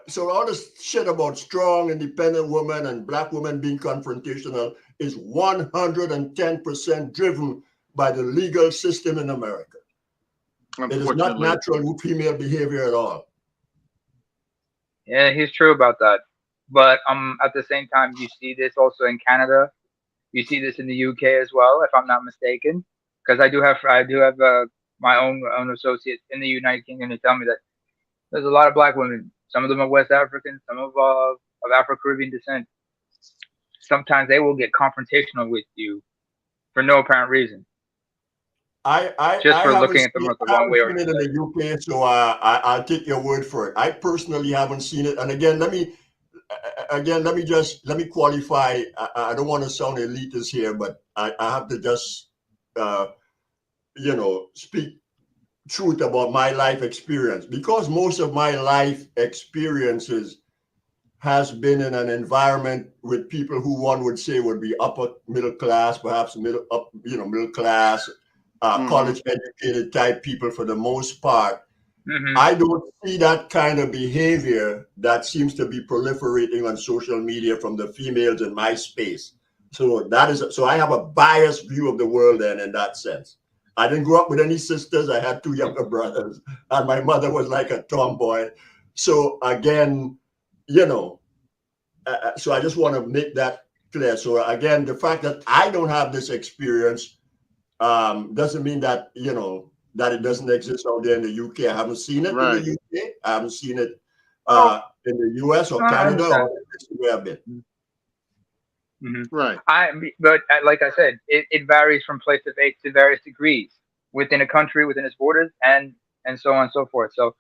so all this shit about strong, independent women and black women being confrontational is 110% driven by the legal system in America. It is not natural female behavior at all. Yeah, he's true about that. But at the same time, you see this also in Canada. You see this in the UK as well, if I'm not mistaken, because I do have my own associates in the United Kingdom who tell me that there's a lot of black women. Some of them are West African, some of Afro-Caribbean descent. Sometimes they will get confrontational with you for no apparent reason. Just for looking at them the wrong way or another. I haven't seen it in the UK, so I'll take your word for it. I personally haven't seen it, and again, let me qualify. I don't want to sound elitist here, but I have to just speak truth about my life experience, because most of my life experiences has been in an environment with people who one would say would be upper middle class, perhaps middle class, college educated type people for the most part. I don't see that kind of behavior that seems to be proliferating on social media from the females in my space. So I have a biased view of the world then in that sense. I didn't grow up with any sisters. I had 2 younger brothers, and my mother was like a tomboy. So again, so I just want to make that clear. So again, the fact that I don't have this experience doesn't mean that, that it doesn't exist out there in the UK. I haven't seen it in the UK. I haven't seen it in the US or Canada or where I've been. Right. But like I said, it varies from place to place to various degrees within a country, within its borders, and so on and so forth. So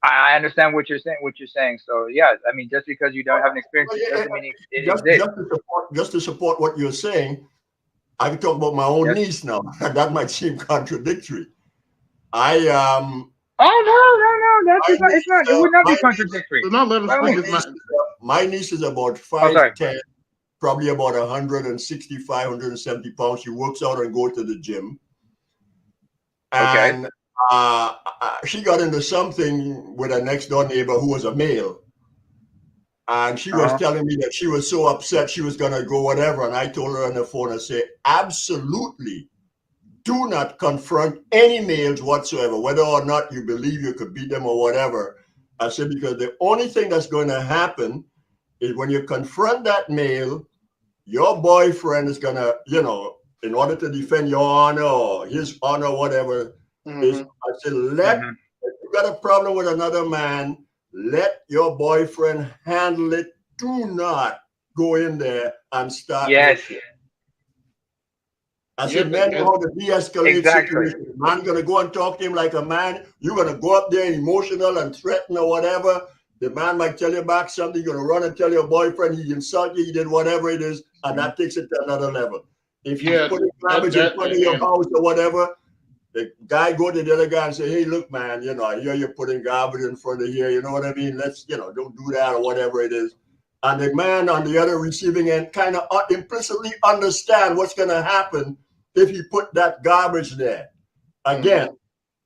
I understand what you're saying. So yeah, I mean, just because you don't have an experience doesn't mean it exists. Just to support what you're saying, I can talk about my own niece now. That might seem contradictory. Oh no! It's not. It would not be contradictory. My niece is about 5'10", probably about 165, 170 pounds. She works out and goes to the gym. And she got into something with a next door neighbor who was a male. And she was telling me that she was so upset she was going to go whatever. And I told her on the phone, I said, absolutely do not confront any males whatsoever, whether or not you believe you could beat them or whatever. I said, because the only thing that's going to happen is when you confront that male, your boyfriend is going to, in order to defend your honor or his honor, whatever, I said, if you're got a problem with another man, let your boyfriend handle it. Do not go in there and start. Yes. I said, men know how to de-escalate Exactly. situations. Man gonna go and talk to him like a man. You're gonna go up there emotional and threaten or whatever. The man might tell you back something. You're gonna run and tell your boyfriend he insulted you, he did whatever it is, and that takes it to another level. If he's putting garbage in front of your house or whatever, the guy go to the other guy and say, hey, look, man, you know, I hear you're putting garbage in front of here. You know what I mean? Let's, you know, don't do that or whatever it is. And the man on the other receiving end kind of implicitly understand what's going to happen if you put that garbage there. Again,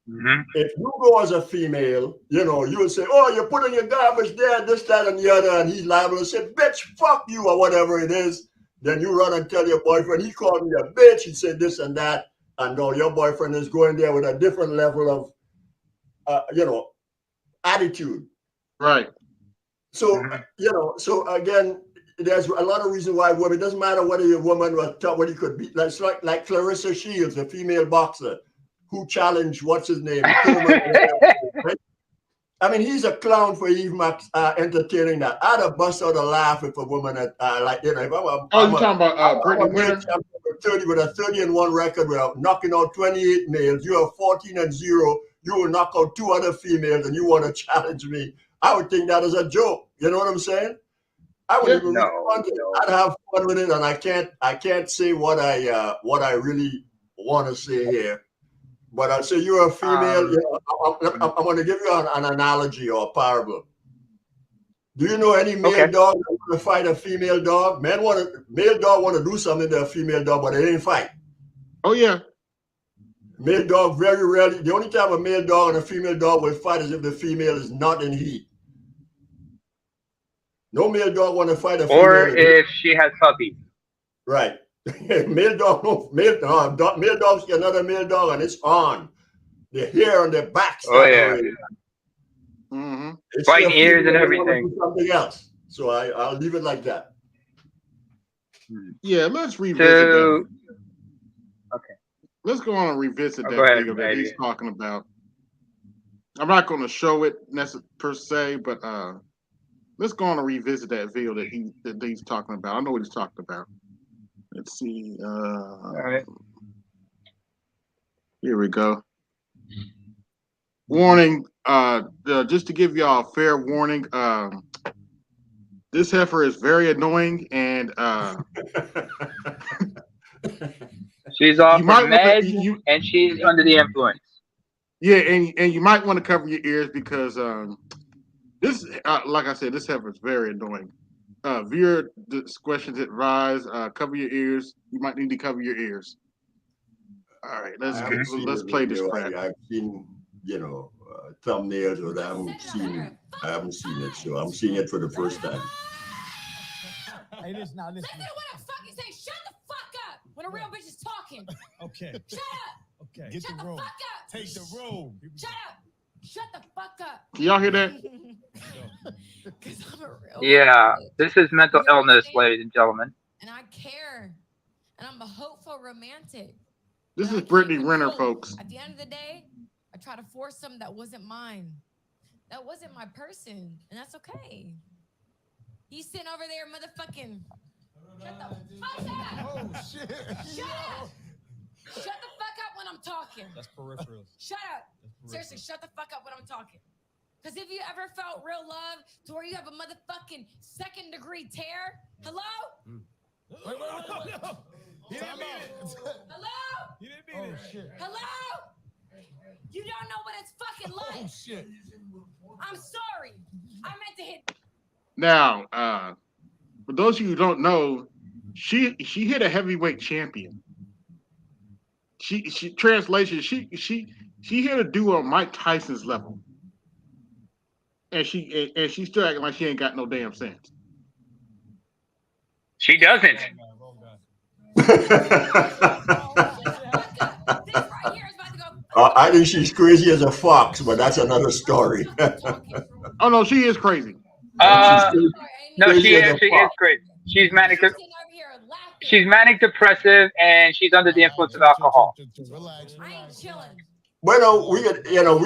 if you go as a female, you know, you will say, oh, you're putting your garbage there, this, that, and the other. And he's liable to say, bitch, fuck you, or whatever it is. Then you run and tell your boyfriend, he called me a bitch, he said this and that. And now your boyfriend is going there with a different level of, you know, attitude. Right. So, you know, so again, there's a lot of reasons why women, it doesn't matter whether you're a woman or tough, what you could be. Like Clarissa Shields, a female boxer who challenged, what's his name? Right? I mean, he's a clown for even entertaining that. I'd have bust out a laugh if a woman had, like, you know, if you're talking about Brittany Winner? 30 with a 30-1 record without knocking out 28 males. You are 14-0. You will knock out 2 other females and you want to challenge me. I would think that is a joke. You know what I'm saying? I would even respond to it. I'd have fun with it, and I can't say what I really want to say here. But I'll say you're a female. You know, I'm going to give you an analogy or a parable. Do you know any male dog that want to fight a female dog? Male dog want to do something to a female dog, but they ain't fight. Oh yeah. Male dog very rarely. The only time a male dog and a female dog will fight is if the female is not in heat. No male dog want to fight a female. Or if she has puppies. Right. Male dog, male dog see another male dog and it's on. The hair on their backs. Oh yeah. Biting ears and everything. Something else. So I'll leave it like that. Yeah, let's revisit that. Okay. Let's go on and revisit that video that he's talking about. I'm not going to show it per se, but let's go on and revisit that video that he's talking about. I know what he's talking about. Let's see. All right. Here we go. Warning, just to give y'all a fair warning, this heifer is very annoying and she's off her meds and she's under the influence. Yeah, and you might want to cover your ears because this, like I said, this heifer is very annoying. Viewer discretion advised. Cover your ears. You might need to cover your ears. All right, let's play this crap. I've seen, you know, thumbnails, but I haven't seen it, so I'm seeing it for the first time. Hey, listen now, listen. Listen to what I'm fucking saying. Shut the fuck up when a real bitch is talking. Okay. Shut up. Okay. Get Shut the room. fuck up. Take the room. Shut up. Shut the fuck up. Can y'all hear that? Yeah, this is mental illness, ladies and gentlemen. And I care. And I'm a hopeful romantic. This is Brittany Renner, folks. At the end of the day, I try to force something that wasn't mine. That wasn't my person. And that's okay. He's sitting over there motherfucking. Shut the fuck up. Oh, shit. Shut up. Shut the fuck up when I'm talking. That's peripheral. Shut up. Seriously, shut the fuck up when I'm talking. Because if you ever felt real love to where you have a motherfucking 2nd-degree tear, hello? Wait. He didn't mean it. Hello? He didn't mean it. Shit. Hello? You don't know what it's fucking like. Oh, shit. I'm sorry. I meant to hit. Now, for those of you who don't know, she hit a heavyweight champion. She translation, she hit a duo on Mike Tyson's level. And she's still acting like she ain't got no damn sense. She doesn't. I think she's crazy as a fox, but that's another story. Oh no, she is crazy. No, she actually is crazy. She's manic. She's manic depressive, and she's under the influence of alcohol. I ain't chilling. Well, we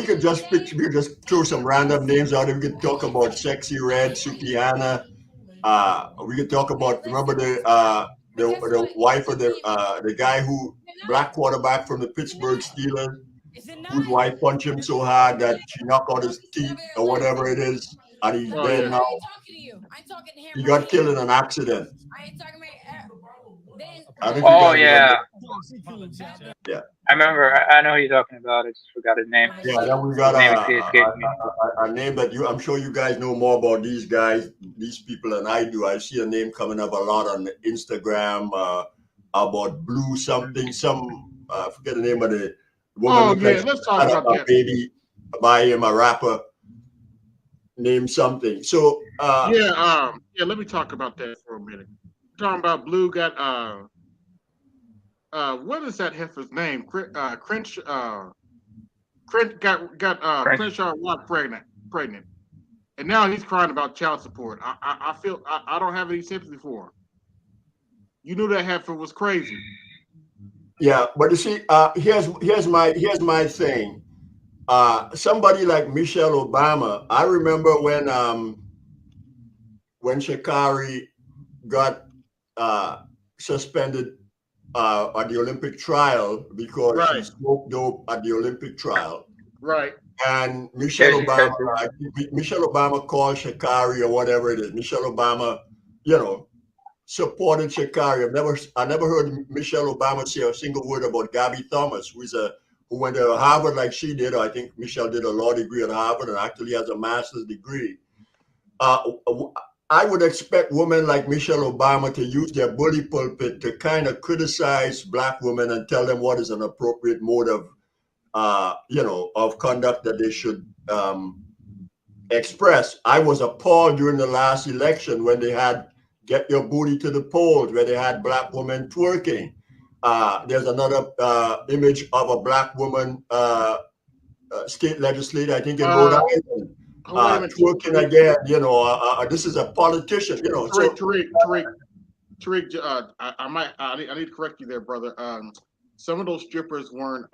could just pick, we could just throw some random names out. We could talk about Sexy Red, Sukihana. We could talk about, remember the wife of the guy black quarterback from the Pittsburgh Steelers, whose wife punched him so hard that she knocked out his teeth or whatever it is, and he's Oh, dead yeah. now. I ain't talking to you. I'm talking to him. He got killed in an accident. I ain't talking about. I don't know if you Oh guys yeah, remember. Yeah. I remember. I know who you're talking about. I just forgot his name. Yeah, then we got His name escaped me. a name that I'm sure you guys know more about these guys, these people than I do. I see a name coming up a lot on Instagram about Blue something, I forget the name of the woman. Oh, yeah, let's talk had about a that. baby by him, a rapper named something. So Yeah, let me talk about that for a minute. Talking about Blue got what is that heifer's name? Crenshaw Crenshaw Watt pregnant, and now he's crying about child support. I feel I don't have any sympathy for him. You knew that heifer was crazy. yeah, but you see, here's my thing. Somebody like Michelle Obama, I remember when Sha'Carri got suspended at the Olympic trial because she smoked dope at the Olympic trial. Right. And Michelle Obama called Sha'Carri or whatever it is. Michelle Obama, supported Sha'Carri. I never heard Michelle Obama say a single word about Gabby Thomas, who went to Harvard like she did. I think Michelle did a law degree at Harvard and actually has a master's degree. I would expect women like Michelle Obama to use their bully pulpit to kind of criticize Black women and tell them what is an appropriate mode of conduct that they should express. I was appalled during the last election when they had Get Your Booty to the Polls, where they had Black women twerking. There's another image of a Black woman state legislator, I think in Rhode Island. Twerking again, this is a politician, Tariq, I need to correct you there, brother. Some of those strippers weren't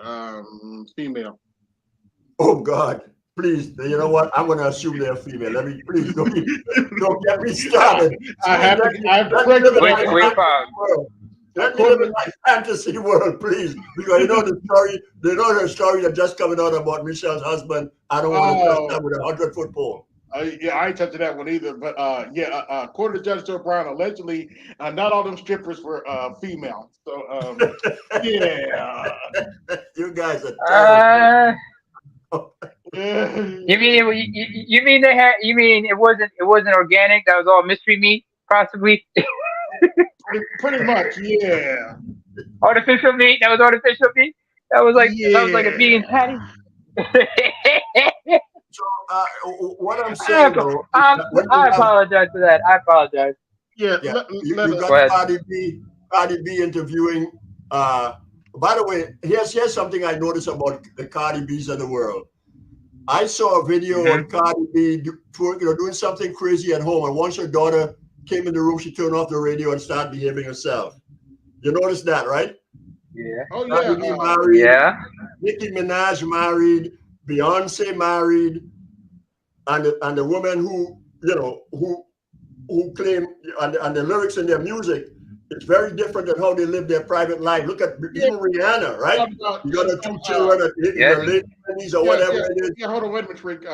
female. Oh God, please, you know what? I'm gonna assume they're female. Let me please don't get me started. I have to correct you. Let me live in my fantasy world, please. Because the story that just coming out about Michelle's husband. I don't want to touch that with a 100-foot pole. Yeah, I ain't touching that one either. But according to Judge Joe Brown, allegedly, not all them strippers were female. So yeah, you guys are terrible. You mean they had? You mean it wasn't organic? That was all mystery meat, possibly. Pretty much, yeah. Artificial meat. That was artificial meat. That was like a vegan patty. So what I'm saying, I apologize for that. I apologize. Yeah. You got Cardi B interviewing. By the way, here's something I noticed about the Cardi B's of the world. I saw a video on Cardi B doing something crazy at home, and once her daughter came in the room, she turned off the radio and started behaving herself. You noticed that, right? Yeah. Oh yeah. Married, yeah. Nicki Minaj married, Beyonce married, and the woman who claim and the lyrics in their music, it's very different than how they live their private life. Look at even Rihanna, right? You got her 2 children in their late 20s or whatever it is. Yeah, hold on, wait a minute, Rick.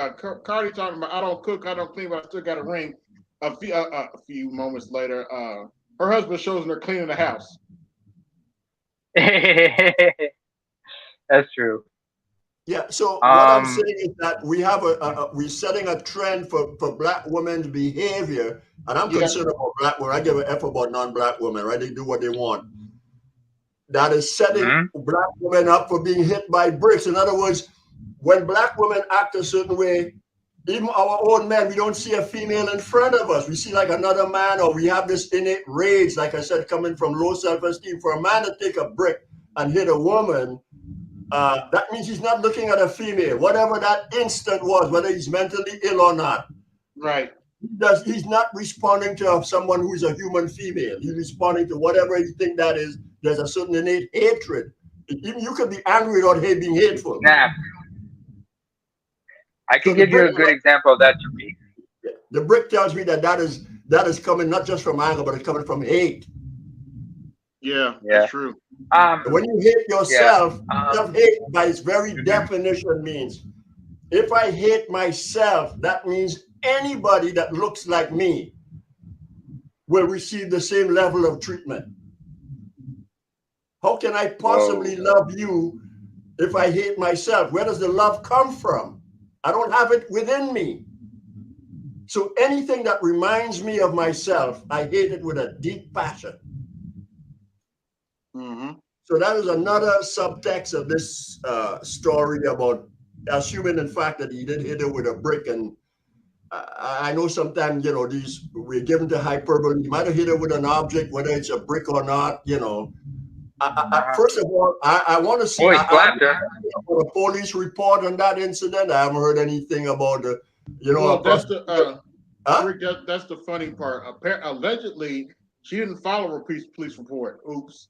Cardi talking about I don't cook, I don't clean, but I still got a ring. A few moments later, her husband shows her cleaning the house. That's true. Yeah. So what I'm saying is that we have we're setting a trend for Black women's behavior, and I'm concerned about Black women. I give an F about non-Black women, right? They do what they want. That is setting Black women up for being hit by bricks. In other words, when Black women act a certain way, even our own men, we don't see a female in front of us. We see like another man, or we have this innate rage, like I said, coming from low self-esteem. For a man to take a brick and hit a woman, that means he's not looking at a female, whatever that instant was, whether he's mentally ill or not. Right. He's not responding to someone who is a human female. He's responding to whatever he thinks that is. There's a certain innate hatred Even you could be angry without being hateful. Nah. I can give you a good example of that, Tariq. The brick tells me that is coming not just from anger, but it's coming from hate. Yeah, that's true. When you hate yourself, self-hate by its very definition means if I hate myself, that means anybody that looks like me will receive the same level of treatment. How can I possibly love you if I hate myself? Where does the love come from? I don't have it within me. So anything that reminds me of myself, I hate it with a deep passion. Mm-hmm. So that is another subtext of this story about assuming, in fact, that he did hit her with a brick. And I know sometimes, you know, we're given to hyperbole. You might have hit her with an object, whether it's a brick or not, you know. First of all, I want to see a police report on that incident. I haven't heard anything about the, you know. Well, that's that's the funny part. Allegedly, she didn't follow a police report. Oops.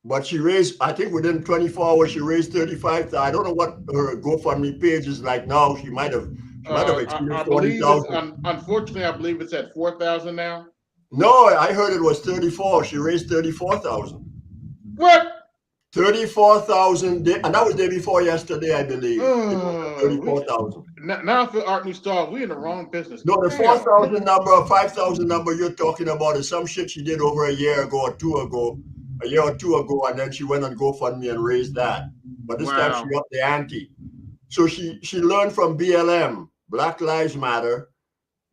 But she raised, I think within 24 hours, she raised 35. I don't know what her GoFundMe page is like now. She might have exceeded 40,000. Unfortunately, I believe it's at 4,000 now. No, I heard it was 34. She raised 34,000. What? 34,000, and that was day before yesterday, I believe. 34,000. Now for Art New Star, we in the wrong business. No, the 4,000 number or 5,000 number you're talking about is some shit she did over a year or two ago, and then she went on GoFundMe and raised that. But this time she upped the ante. So she learned from BLM, Black Lives Matter,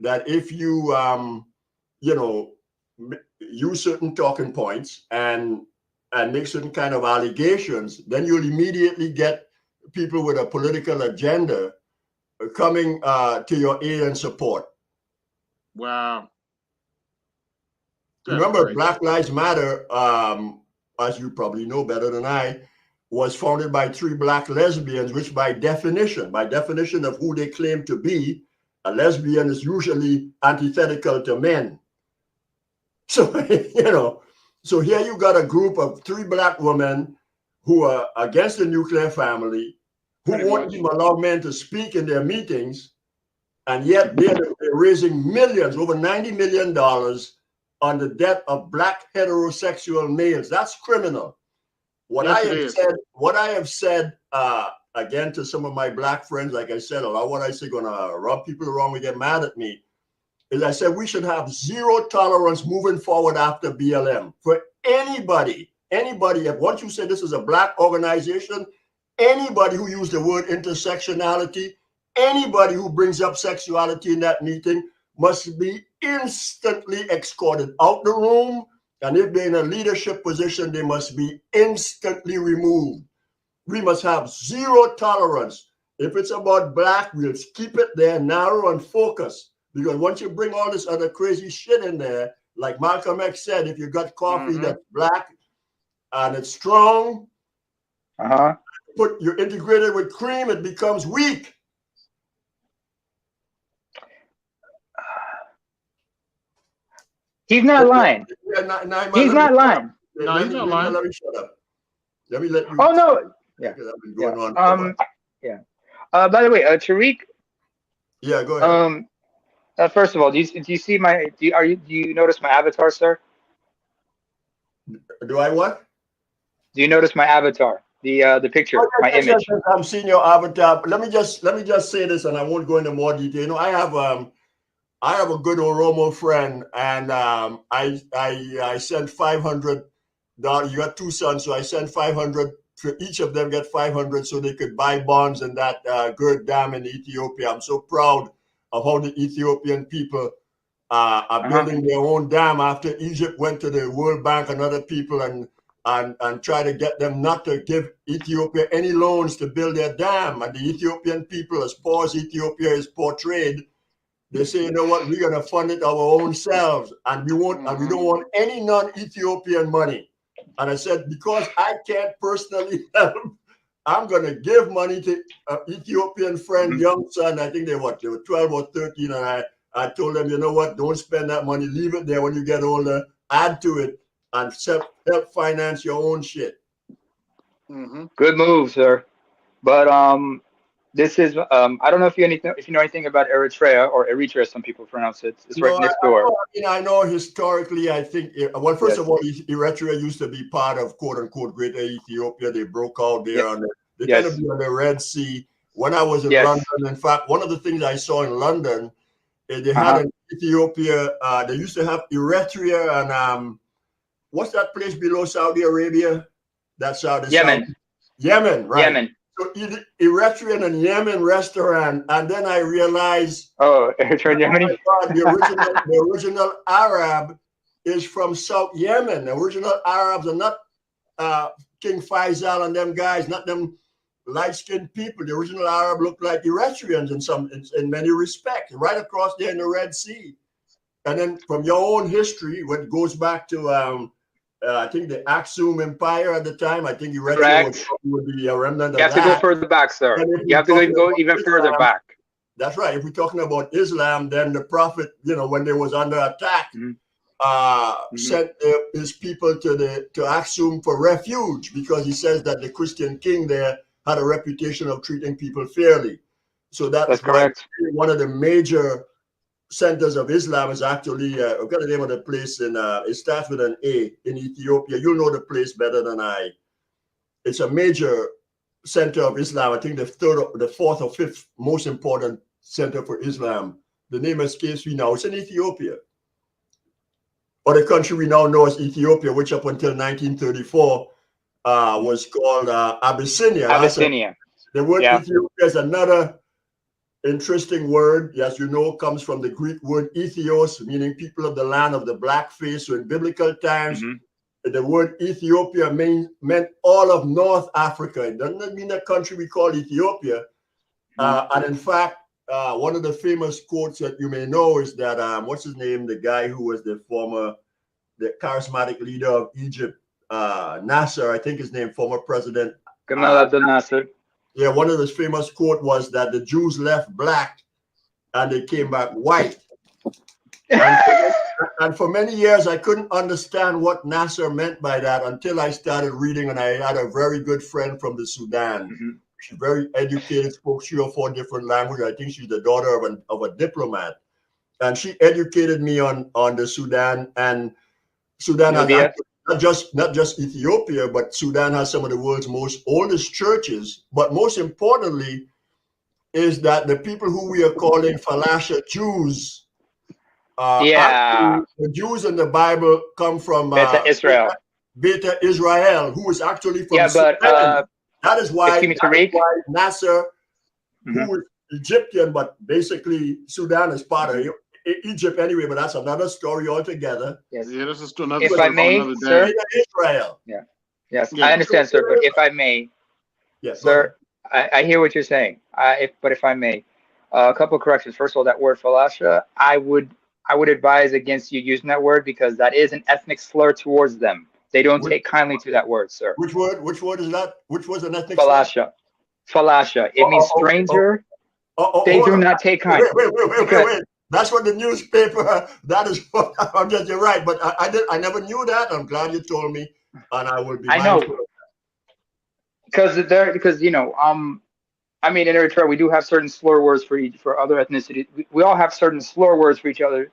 that if you use certain talking points and make certain kind of allegations, then you'll immediately get people with a political agenda coming to your aid and support. Wow. Remember, crazy. Black Lives Matter, as you probably know better than I, was founded by 3 Black lesbians, which by definition of who they claim to be, a lesbian is usually antithetical to men. So, so here you got a group of 3 Black women who are against the nuclear family, who won't even allow men to speak in their meetings, and yet they're raising millions, over $90 million on the death of Black heterosexual males. That's criminal. What I have said, again, to some of my Black friends, like I said, a lot of what I say gonna rub people wrong, we get mad at me, is I said we should have 0 tolerance moving forward after BLM for anybody. If once you say this is a Black organization, anybody who used the word intersectionality, anybody who brings up sexuality in that meeting must be instantly escorted out the room. And if they're in a leadership position, they must be instantly removed. We must have 0 tolerance. If it's about Black, we'll keep it there, narrow and focus. Because once you bring all this other crazy shit in there, like Malcolm X said, if you got coffee that's Black and it's strong, you're integrated with cream, it becomes weak. He's not lying. He's not lying. No, he's not lying. Let me shut up. Let me let you. Oh no. Yeah. Because I've been going on. Yeah. By the way, Tariq. Yeah, go ahead. First of all, do you see my? Do you notice my avatar, sir? Do I what? Do you notice my avatar? The picture, my image. I'm seeing your avatar. Let me just say this, and I won't go into more detail. You know, I have a good Oromo friend, and I sent $500. You got 2 sons, so I sent 500 for each of them. Get 500 so they could buy bonds in that Byrd Dam in Ethiopia. I'm so proud of how the Ethiopian people are building their own dam after Egypt went to the World Bank and other people and try to get them not to give Ethiopia any loans to build their dam. And the Ethiopian people, as poor as Ethiopia is portrayed, they say, you know what, we're gonna fund it our own selves, and we won't, and we don't want any non-Ethiopian money. And I said, because I can't personally help, I'm gonna give money to an Ethiopian friend, young son. I think they were 12 or 13, and I told them, you know what, don't spend that money, leave it there. When you get older, add to it. and help finance your own shit. Good move, sir. But this is I don't know if you know anything about Eritrea, or Eritrea, some people pronounce it. It's right next door. I know historically, I think, well, first of all, Eritrea used to be part of quote unquote Greater Ethiopia. They broke out there on they kind of be on the Red Sea. When I was in London, in fact, one of the things I saw in London, they had an Ethiopia, they used to have Eritrea and what's that place below Saudi Arabia? That's Yemen. Yemen, right? Yemen. So Eritrean and Yemen restaurant, and then I realized, Eritrean Yemeni. The original Arab is from South Yemen. The original Arabs are not King Faisal and them guys, not them light-skinned people. The original Arab looked like Eritreans in many respects, right across there in the Red Sea. And then from your own history, what goes back to I think the Aksum Empire at the time. I think Eritrea would be a remnant of that. You have to go further back, sir. You have to go even further back. That's right. If we're talking about Islam, then the Prophet, when they was under attack, sent his people to Aksum for refuge, because he says that the Christian king there had a reputation of treating people fairly. So that's correct. One of the major centers of Islam is actually, I've got the name of the place, it starts with an A, in Ethiopia. You'll know the place better than I. It's a major center of Islam. I think the fourth or fifth most important center for Islam. The name escapes me now. It's in Ethiopia. Or the country we now know as Ethiopia, which up until 1934 was called Abyssinia. Abyssinia. The word Ethiopia is another interesting word, as you know, comes from the Greek word Ethios, meaning people of the land of the black face. So in biblical times, the word Ethiopia meant all of North Africa. It doesn't mean a country we call Ethiopia. And in fact, one of the famous quotes that you may know is that, what's his name? The guy who was the charismatic leader of Egypt, Nasser, I think his name, former president. Gamal Abdel Nasser. Yeah, one of his famous quote was that the Jews left black and they came back white. And for many years, I couldn't understand what Nasser meant by that until I started reading, and I had a very good friend from the Sudan. She's very educated, spoke 3 or 4 different languages. I think she's the daughter of a diplomat. And she educated me on the Sudan, and Sudan has not just Ethiopia, but Sudan has some of the world's most oldest churches. But most importantly, is that the people who we are calling Falasha Jews, the Jews in the Bible come from Beta Israel. Beta Israel, who is actually from Sudan. That is why Nasser, who is Egyptian, but basically Sudan is part of Egypt anyway, but that's another story altogether. Yes. Yeah, this is still another if story I may, another day. sir. Israel. Yeah. Yes, I understand, sir. But if I may, sir, I hear what you're saying. But if I may, a couple of corrections. First of all, that word falasha, I would advise against you using that word, because that is an ethnic slur towards them. They don't take kindly to that word, sir. Which word? Which word is that? Which was an ethnic slur? Falasha. It means stranger. They do not take kindly. Wait. That's what the newspaper. That is what I'm just. You're right, but I never knew that. I'm glad you told me, and I will be. I know. Because I mean, in Eritrea, we do have certain slur words for other ethnicities. We all have certain slur words for each other,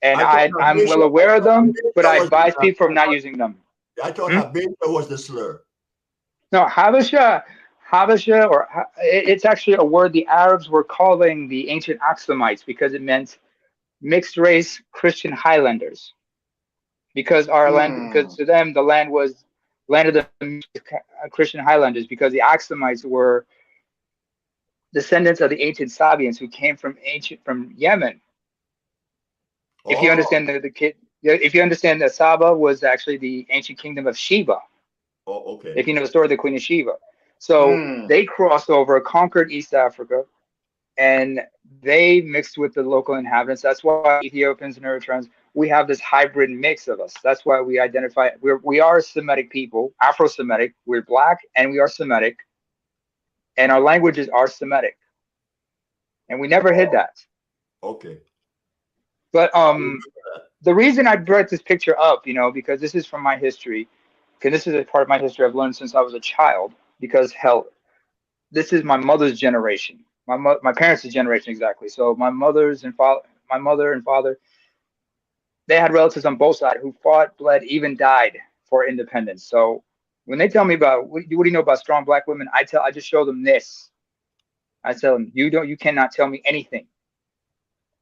and I'm well aware of them. But I advise people from not using them. I thought Habesha was the slur. No, Habesha, or it's actually a word the Arabs were calling the ancient Aksumites, because it meant mixed race Christian Highlanders. Because our land, because to them the land was land of the Christian Highlanders, because the Aksumites were descendants of the ancient Sabians who came from Yemen. If you understand if you understand that Saba was actually the ancient kingdom of Sheba. Oh, okay. If you know the story of the Queen of Sheba. So they crossed over, conquered East Africa, and they mixed with the local inhabitants. That's why Ethiopians and Eritreans, we have this hybrid mix of us. That's why we identify, we are Semitic people, Afro-Semitic. We're black and we are Semitic, and our languages are Semitic, and we never hid that. Okay. But the reason I brought this picture up, because this is from my history, because this is a part of my history I've learned since I was a child. Because hell, this is my mother's generation, my parents' generation exactly. So my mother and father, they had relatives on both sides who fought, bled, even died for independence. So when they tell me about what do you know about strong black women, I just show them this. I tell them, you cannot tell me anything.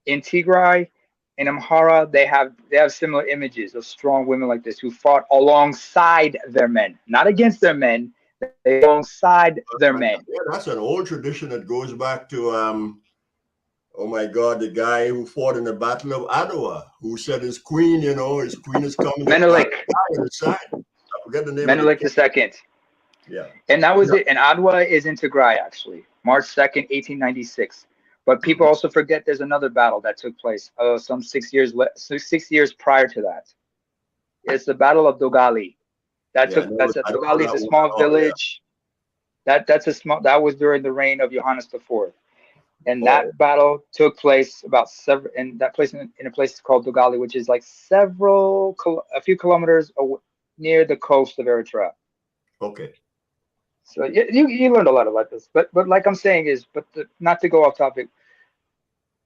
In Tigray, in Amhara, they have similar images of strong women like this who fought alongside their men, not against their men, alongside their men. Yeah, that's an old tradition that goes back to oh my God, the guy who fought in the Battle of Adwa, who said his queen is coming. Menelik. I forget the name. Menelik II. Yeah. And that was it. And Adwa is in Tigray, actually, March 2nd, 1896. But people also forget there's another battle that took place some 6 years prior to that. It's the Battle of Dogali. Dogali is a small village. Yeah. That was during the reign of Johannes IV. And that battle took place in a place called Dogali, which is like a few kilometers near the coast of Eritrea. Okay. So you learned a lot about this, but like I'm saying not to go off topic.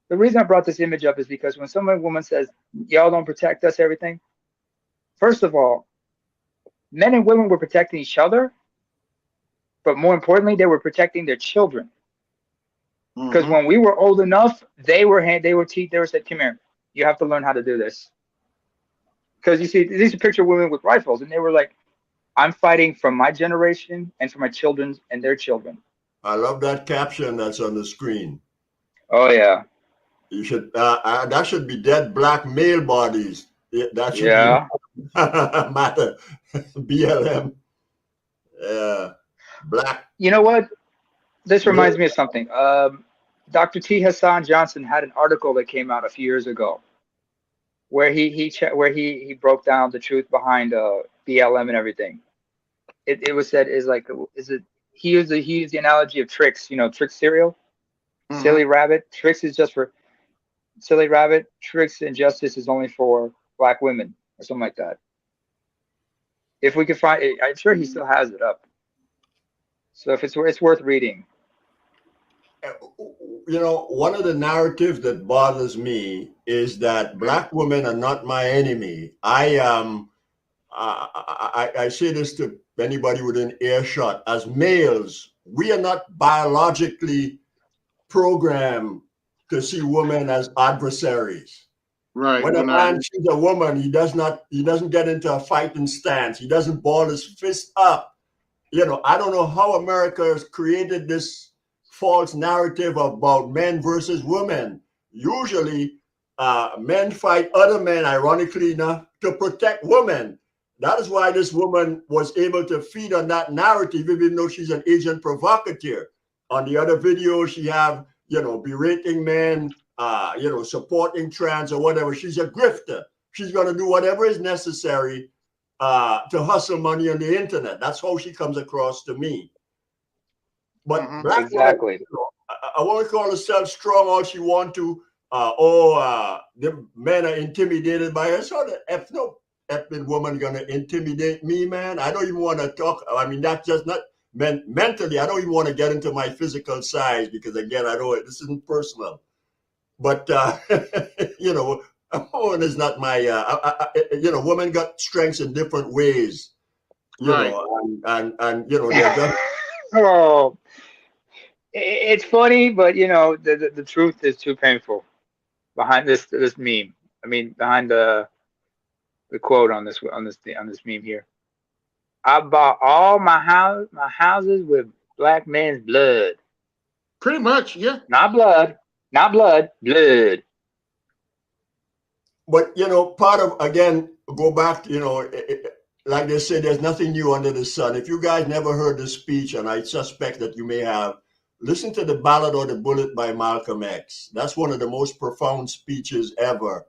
The reason I brought this image up is because when some woman says, y'all don't protect us, everything, first of all, men and women were protecting each other, but more importantly, they were protecting their children. Because when we were old enough, they were said, come here, you have to learn how to do this. Because you see, these are picture women with rifles, and they were like, I'm fighting for my generation and for my children and their children. I love that caption that's on the screen. Oh yeah. You should that should be dead black male bodies. That should be matter. BLM. Black. You know what? This reminds me of something. Dr. T. Hassan Johnson had an article that came out a few years ago where he broke down the truth behind BLM and everything. It was said he used the analogy of Trix, Trix cereal, silly rabbit. Trix is just for silly rabbit. Trix and justice is only for black women or something like that. If we could find it, I'm sure he still has it up. So if it's worth reading. One of the narratives that bothers me is that black women are not my enemy. I say this to anybody within earshot. As males, we are not biologically programmed to see women as adversaries. Right. When a man sees a woman, he doesn't get into a fighting stance. He doesn't ball his fist up. I don't know how America has created this false narrative about men versus women. Usually, men fight other men, ironically enough, to protect women. That is why this woman was able to feed on that narrative, even though she's an agent provocateur. On the other video, she have, berating men, supporting trans or whatever. She's a grifter. She's going to do whatever is necessary to hustle money on the internet. That's how she comes across to me. But black exactly. Women, I want to call herself strong all she want to. The men are intimidated by her. So the effing woman gonna intimidate me, man. I don't even want to talk. I mean, that's just not mentally. I don't even want to get into my physical size because again, I know this isn't personal. But woman is not my. Women got strengths in different ways. They're just. Oh, it's funny, but the truth is too painful behind this meme. I mean, behind the quote on this meme here. I bought all my houses with black men's blood. Pretty much, yeah. Not blood, blood. But part of go back. Like they say, there's nothing new under the sun. If you guys never heard the speech, and I suspect that you may have, listen to The Ballad or the Bullet by Malcolm X. That's one of the most profound speeches ever.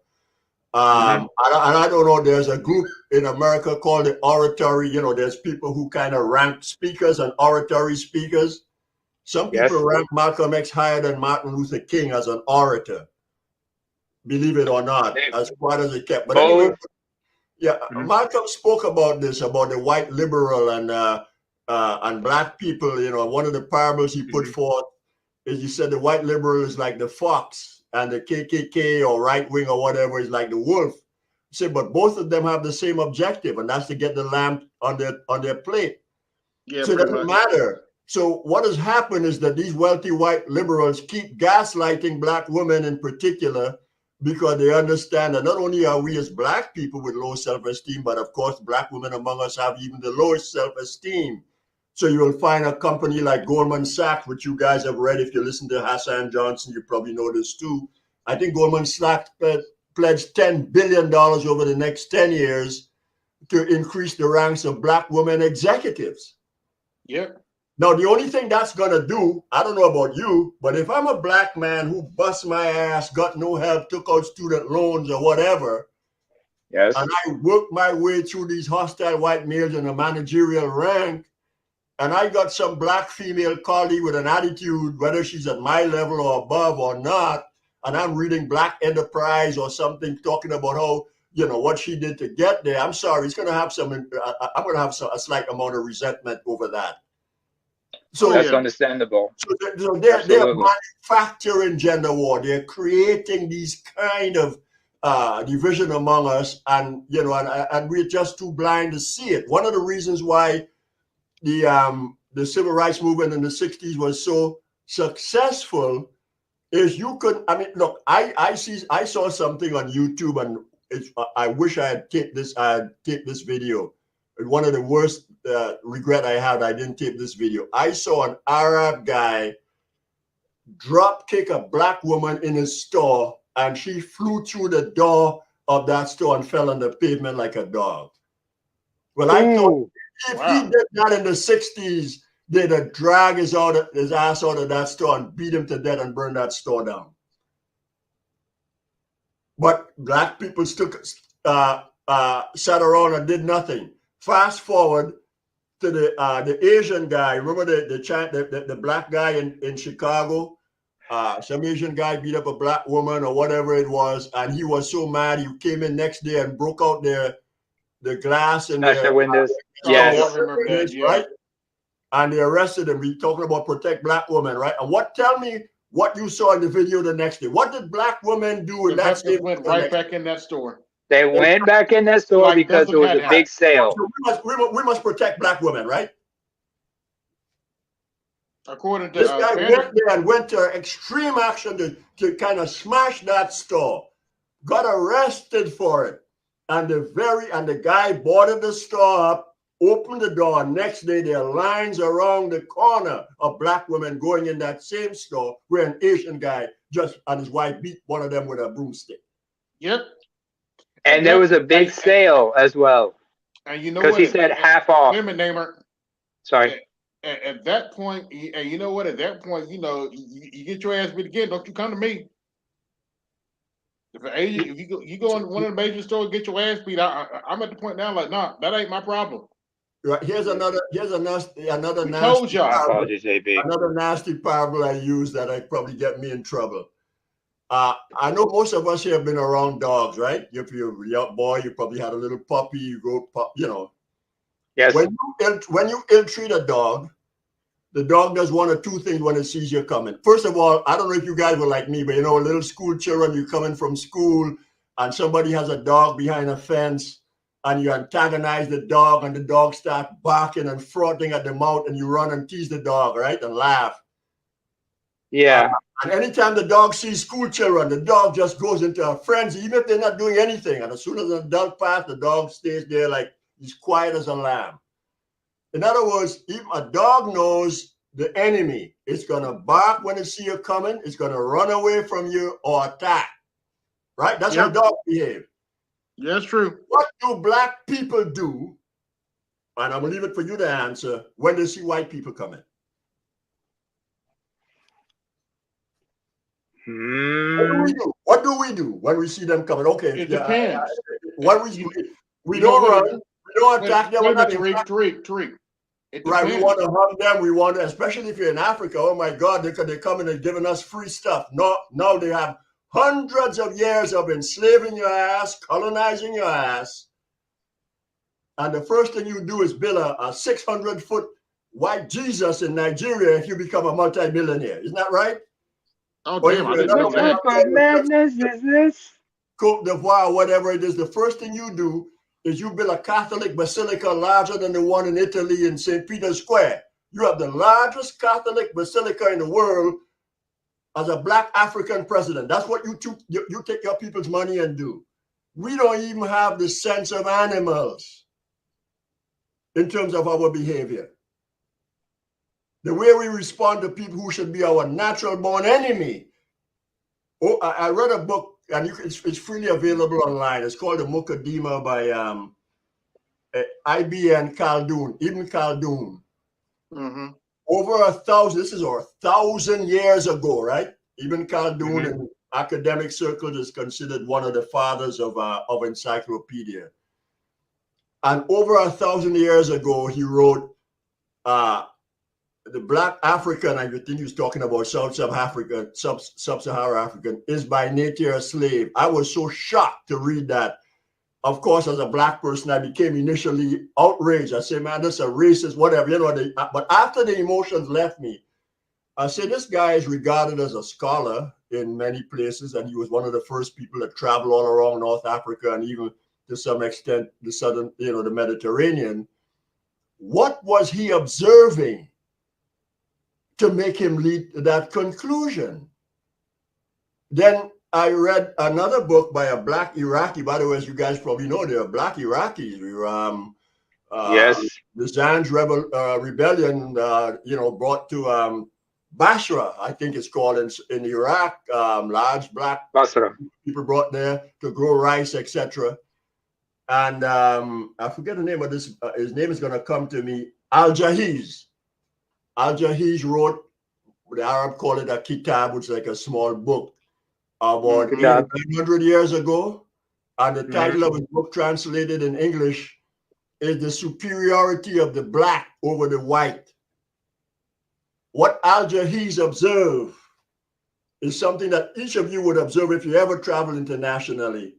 And I don't know, there's a group in America called the Oratory. There's people who kind of rank speakers and oratory speakers. Some people rank Malcolm X higher than Martin Luther King as an orator. believe it or not, They as quiet as it kept. But both. anyway, yeah, Mhm. Malcolm spoke about this, about the white liberal and black people. You know, one of the parables he put forth is he said the white liberal is like the fox and the KKK or right wing or whatever is like the wolf. He said, but both of them have the same objective, and that's to get the lamb on their plate. Yeah, So it pretty doesn't much. matter. So what has happened is that these wealthy white liberals keep gaslighting black women in particular, because they understand that not only are we as black people with low self-esteem, but of course, black women among us have even the lowest self-esteem. So you will find a company like Goldman Sachs, which you guys have read. If you listen to Hassan Johnson, you probably know this too. I think Goldman Sachs pledged $10 billion over the next 10 years to increase the ranks of black women executives. Yep. Now, the only thing that's going to do, I don't know about you, but if I'm a black man who bust my ass, got no help, took out student loans or whatever, Yes. and I work my way through these hostile white males in a managerial rank, and I got some black female colleague with an attitude, whether she's at my level or above or not, and I'm reading Black Enterprise or something talking about how, you know, what she did to get there, I'm sorry, it's going to have some, I'm going to have a slight amount of resentment over that. So Oh, That's yeah. understandable. So they're Absolutely. manufacturing gender war. They're creating these kind of division among us, and you know, and we're just too blind to see it. One of the reasons why the civil rights movement in the '60s was so successful is you could. I mean, look, I saw something on YouTube, and I wish I had taped this video. One of the worst regret I had, I didn't tape this video. I saw an Arab guy drop kick a black woman in his store, and she flew through the door of that store and fell on the pavement like a dog. Well, I thought if he did that in the '60s, they'd have dragged his ass out of that store and beat him to death and burn that store down. But black people sat around and did nothing. Fast forward to the Asian guy. Remember the black guy in Chicago? Some Asian guy beat up a black woman or whatever it was, and he was so mad he came in next day and broke out the glass in Smash their windows. Yes. Yes. I remember that, yeah. right? And they arrested him. We talking about protect black women, right? And tell me what you saw in the video the next day. What did black women do in The that Baptist same went right back in that store. They went back in that store Like because nothing it was had a big sale. So we must protect black women, right? According to This guy Fannie, went there and went to extreme action to kind of smash that store. Got arrested for it. And the guy boarded the store up, opened the door. Next day, there are lines around the corner of black women going in that same store where an Asian guy and his wife beat one of them with a broomstick. Yep. And there was a big sale as well. And you know Because what? he said half off. Wait a minute, Namer. Sorry. At that point, and you know what? At that point, you know, you get your ass beat again. Don't you come to me. If you go in one of the major stores, get your ass beat. I'm at the point now, like, nah, that ain't my problem. Right. Here's another We nasty told y'all. Apologies, AB. Another nasty parable I use that I probably get me in trouble. I know most of us here have been around dogs, right? If you're a young boy, you probably had a little puppy. You go, you know. Yes. When you ill-treat a dog, the dog does one or two things when it sees you coming. First of all, I don't know if you guys were like me, but you know, little school children, you coming from school and somebody has a dog behind a fence and you antagonize the dog and the dog starts barking and frothing at the mouth and you run and tease the dog, right? And laugh. Yeah. And anytime the dog sees school children, the dog just goes into a frenzy, even if they're not doing anything. And as soon as an adult passes, the dog stays there like he's quiet as a lamb. In other words, if a dog knows the enemy, it's going to bark when it sees you coming, it's going to run away from you or attack. Right? That's how dogs behave. Yeah, that's true. What do black people do? And I'm going to leave it for you to answer when they see white people coming. What do we do when we see them coming? Okay. It depends. We don't run. We don't attack them. Tariq. Right, we want to hug them. We want to, especially if you're in Africa. Oh my God, they're coming and giving us free stuff. Now they have hundreds of years of enslaving your ass, colonizing your ass. And the first thing you do is build a 600-foot white Jesus in Nigeria if you become a multimillionaire. Isn't that right? Oh, Or if damn, I you're didn't know What that. type of madness is this? Cote d'Ivoire, whatever it is, the first thing you do is you build a Catholic basilica larger than the one in Italy in St. Peter's Square. You have the largest Catholic basilica in the world as a Black African president. That's what you take your people's money and do. We don't even have the sense of animals in terms of our behavior. The way we respond to people who should be our natural born enemy. Oh, I read a book, and it's freely available online. It's called The Mukaddima by Ibn Khaldun, Ibn Khaldun. Mm-hmm. Over 1,000, this is 1,000 years ago, right? Ibn Khaldun in academic circles is considered one of the fathers of encyclopedia. And over 1,000 years ago, he wrote, the Black African, I think he was talking about Sub-Saharan African, is by nature a slave. I was so shocked to read that. Of course, as a Black person, I became initially outraged. I said, man, that's a racist, whatever, you know. But after the emotions left me, I said, this guy is regarded as a scholar in many places, and he was one of the first people that traveled all around North Africa and even to some extent the southern, the Mediterranean. What was he observing to make him lead to that conclusion? Then I read another book by a Black Iraqi. By the way, as you guys probably know, there are Black Iraqis. Yes. The Zanj rebellion, brought to Basra, I think it's called in Iraq. Large Black Basra. people brought there to grow rice, etc. And I forget the name of this. His name is going to come to me. Al-Jahiz. Al-Jahiz wrote, the Arab call it a kitab, which is like a small book, about 800 years ago. And the title of his book, translated in English, is The Superiority of the Black over the White. What Al-Jahiz observed is something that each of you would observe if you ever travel internationally,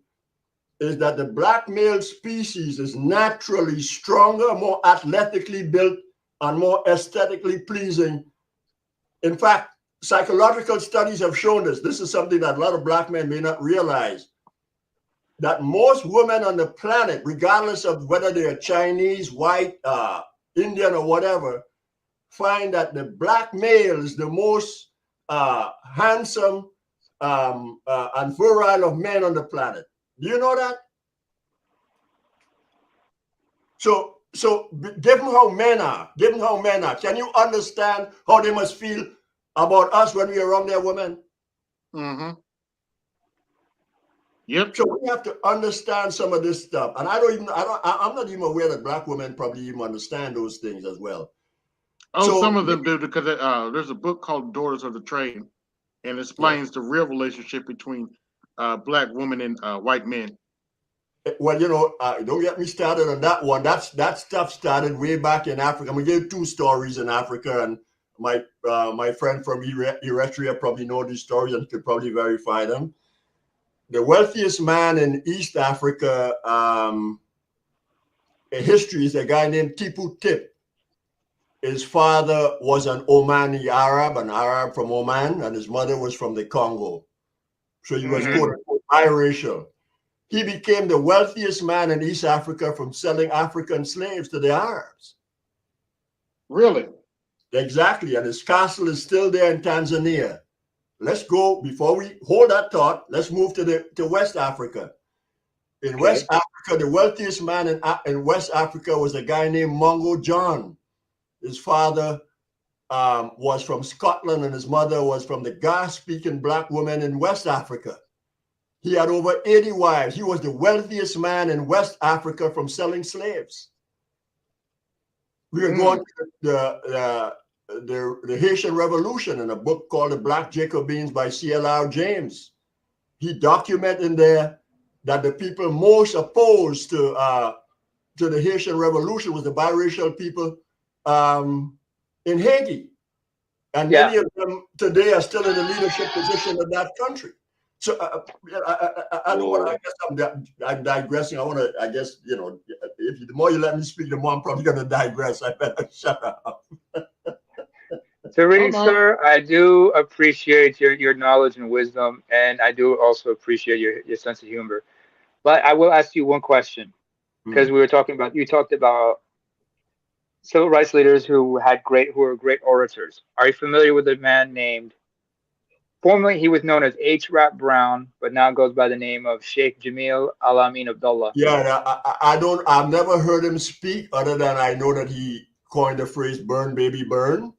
is that the Black male species is naturally stronger, more athletically built, and more aesthetically pleasing. In fact, psychological studies have shown this. This is something that a lot of Black men may not realize, that most women on the planet, regardless of whether they're Chinese, white, Indian, or whatever, find that the Black male is the most handsome and virile of men on the planet. Do you know that? So given how men are, can you understand how they must feel about us when we're around their women? Mm-hmm. Yep. So we have to understand some of this stuff. And I'm not even aware that Black women probably even understand those things as well. Oh, So, some of them do, because there's a book called Daughters of the Trade, and it explains the real relationship between Black women and white men. Well, don't get me started on that one. That stuff started way back in Africa. I'm gonna give you two stories in Africa, and my friend from Eritrea probably know these stories and could probably verify them. The wealthiest man in East Africa in history is a guy named Tipu Tip. His father was an Omani Arab, an Arab from Oman, and his mother was from the Congo. So he was quote-unquote biracial. He became the wealthiest man in East Africa from selling African slaves to the Arabs. Really? Exactly. And his castle is still there in Tanzania. Let's go, before we hold that thought, let's move to West Africa. In West Africa, the wealthiest man in West Africa was a guy named Mongo John. His father was from Scotland and his mother was from the Ga-speaking Black woman in West Africa. He had over 80 wives. He was the wealthiest man in West Africa from selling slaves. We are going to the Haitian Revolution in a book called The Black Jacobins by C.L.R. James. He documented in there that the people most opposed to the Haitian Revolution was the biracial people in Haiti. And many of them today are still in the leadership position of that country. So I don't want. I guess I'm digressing. I want to. I guess if the more you let me speak, the more I'm probably going to digress. I better shut up. Tariq, Come on. sir, I do appreciate your knowledge and wisdom, and I do also appreciate your sense of humor. But I will ask you one question because Hmm. you talked about civil rights leaders who were great orators. Are you familiar with a man named, formerly he was known as H. Rap Brown, but now goes by the name of Sheikh Jamil Al-Amin Abdullah? Yeah, I don't. I've never heard him speak, other than I know that he coined the phrase "burn, baby, burn."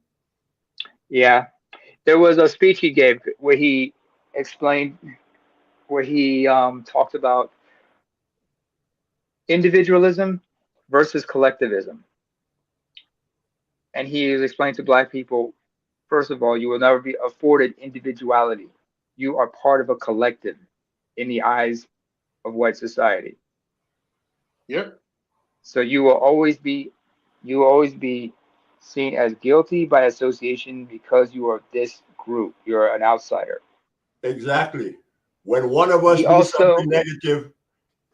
Yeah, there was a speech he gave where he explained, where he talked about individualism versus collectivism. And he is explaining to black people, first of all, you will never be afforded individuality. You are part of a collective in the eyes of white society. Yep. So you will always be seen as guilty by association because you are this group. You're an outsider. Exactly. When one of us He do also, something negative,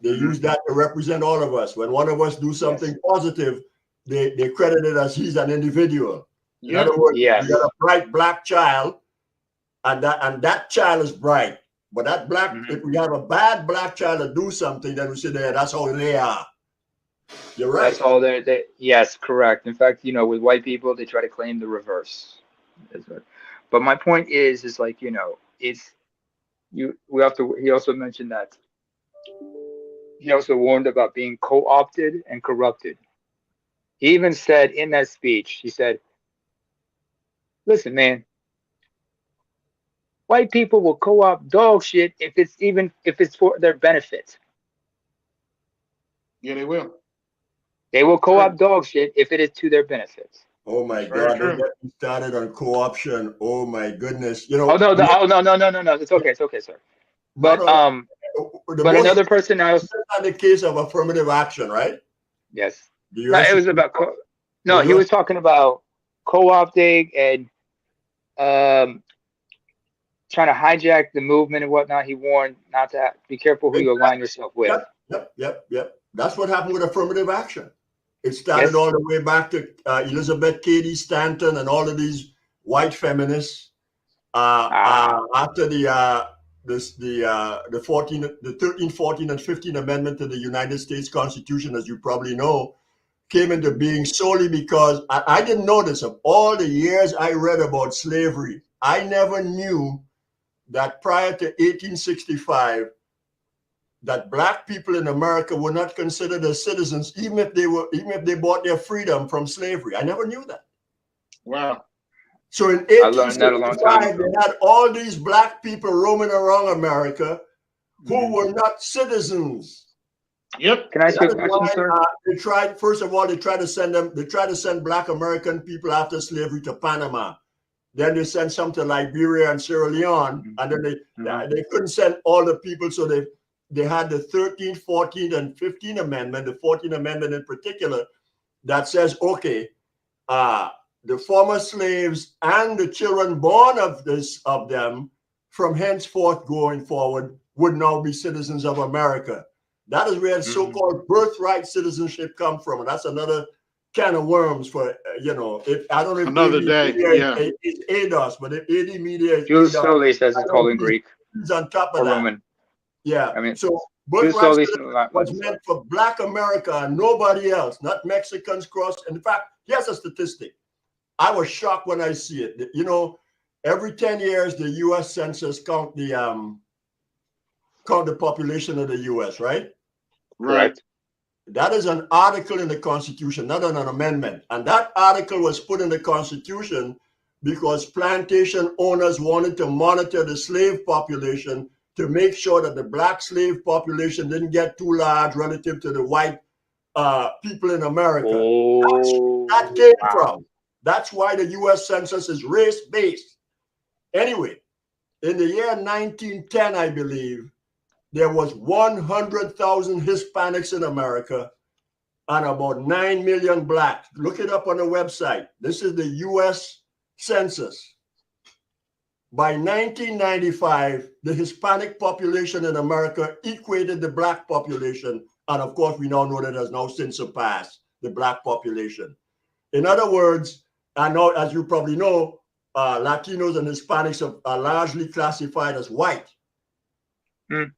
they Mhm, use that to represent all of us. When one of us do yes, something positive, they credit it as he's an individual. In other Yep. words, you got a yes, bright black child, and that child is bright. But if mhm. we have a bad black child to do something, then we say, "There, that's how they are." You're That's right. all yes, correct. In fact, with white people, they try to claim the reverse. But my point is like, it's we have to. He also mentioned that he also warned about being co-opted and corrupted. He even said in that speech, he said, "Listen, man, white people will co-opt dog shit if it's for their benefit. Yeah, they will. They will True. co-opt dog shit if it is to their benefit." Oh my That's very God! Don't true. get me started on co-option. Oh my goodness! Oh no, oh no, no, no, no, no. It's okay, sir. no, But no. The but most another person else, not the case of affirmative action, right? yes. The No, U.S. it was Supreme about Court, the no, he U.S. was talking about co-opting and um trying to hijack the movement and whatnot. He warned not to be careful who you align yourself with. Yep. That's what happened with affirmative action. It started Yes. all the way back to Elizabeth Cady Stanton and all of these white feminists. Ah. After the 13th, 14th, and 15th Amendment to the United States Constitution, as you probably know, came into being solely because I didn't know this. Of all the years I read about slavery, I never knew that prior to 1865, that black people in America were not considered as citizens, even if they bought their freedom from slavery. I never knew that. Wow. So in I learned that a long time 1865, ago. they had all these black people roaming around America who Mhm. were not citizens. Yep. Can I ask you That a is why question, sir? they tried. First of all, they tried to send black American people after slavery to Panama. Then they sent some to Liberia and Sierra Leone, Mhm. and then Mhm. they couldn't send all the people, so they had the 13th, 14th, and 15th Amendment, the 14th Amendment in particular, that says, okay, the former slaves and the children born of them from henceforth going forward would now be citizens of America. That is where Mhm. so-called birthright citizenship come from, and that's another can of worms for If I don't know if Another AD day. Media Yeah. is ADOS, but if AD Media is Jus ADOS, Soli says I it's know called in Greek he's on top of or that. Roman. Yeah. I mean, So Jus birthright Soli citizenship was Latin, meant sorry. for Black America and nobody else, not Mexicans cross. In fact, here's a statistic. I was shocked when I see it. Every 10 years, the U.S. Census count the population of the U.S., right? Right. Correct. That is an article in the Constitution, not an amendment. And that article was put in the Constitution because plantation owners wanted to monitor the slave population to make sure that the black slave population didn't get too large relative to the white people in America. That Oh, came wow. from. That's why the U.S. Census is race-based. Anyway, in the year 1910, I believe, there was 100,000 Hispanics in America and about 9 million blacks. Look it up on the website. This is the U.S. Census. by 1995, the Hispanic population in America equated the black population. And of course, we now know that has now since surpassed the black population. In other words, I know, as you probably know, Latinos and Hispanics are largely classified as white. Mm.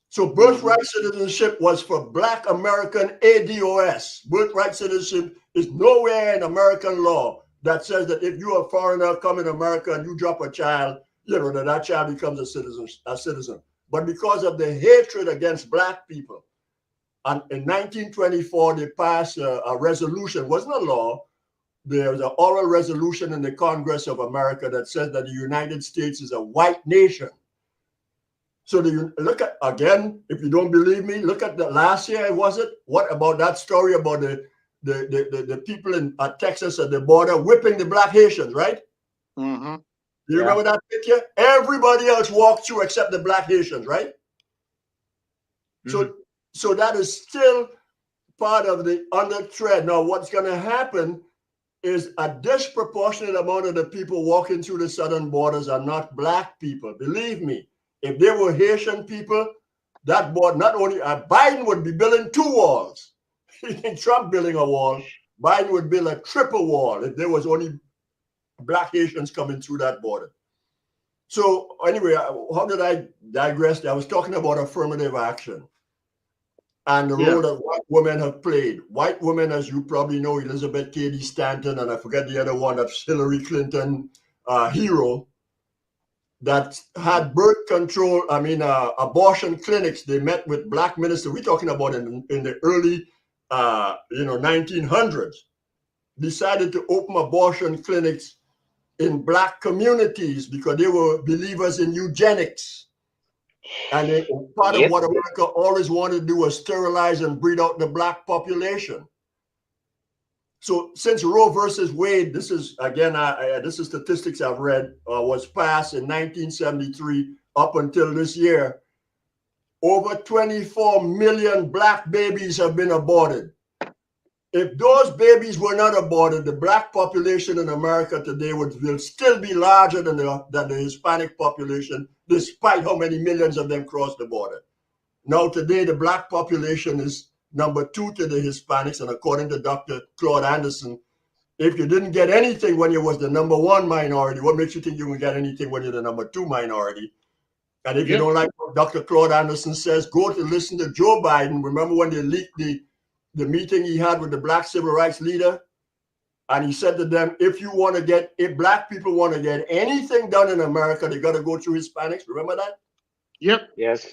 So birthright citizenship was for Black American ADOS. Birthright citizenship is nowhere in American law that says that if you're a foreigner come in America and you drop a child, you know, that child becomes a citizen. But because of the hatred against black people, and in 1924, they passed a resolution, wasn't a law. There was an oral resolution in the Congress of America that says that the United States is a white nation. So look at, again, if you don't believe me, look at the last year, was it? What about that story about the people in Texas at the border whipping the black Haitians, right? Mm-hmm. Do you remember that picture? Everybody else walked through except the black Haitians, right? So that is still part of the under thread. Now, what's going to happen is a disproportionate amount of the people walking through the southern borders are not black people. Believe me, if they were Haitian people, that board, not only Biden would be building 2 walls. Trump building a wall, Biden would build a triple wall if there was only black Haitians coming through that border. So anyway, how did I digress? I was talking about affirmative action and the role that white women have played. White women, as you probably know, Elizabeth Cady Stanton, and I forget the other one, that's Hillary Clinton hero, that had birth control, abortion clinics. They met with black ministers. We're talking about in the early, 1900s. Decided to open abortion clinics in black communities because they were believers in eugenics. And part of what America always wanted to do was sterilize and breed out the black population. So since Roe versus Wade, this is, again, this is statistics I've read, was passed in 1973 up until this year, over 24 million black babies have been aborted. If those babies were not aborted, the black population in America today will still be larger than the Hispanic population, despite how many millions of them cross the border. Now, today, the black population is number 2 to the Hispanics, and according to Dr. Claude Anderson, if you didn't get anything when you was the number 1 minority, what makes you think you will get anything when you're the number 2 minority? And if you don't like what Dr. Claude Anderson says, go to listen to Joe Biden. Remember when they leaked the meeting he had with the black civil rights leader? And he said to them, if black people want to get anything done in America, they got to go through Hispanics. Remember that? Yep. Yes.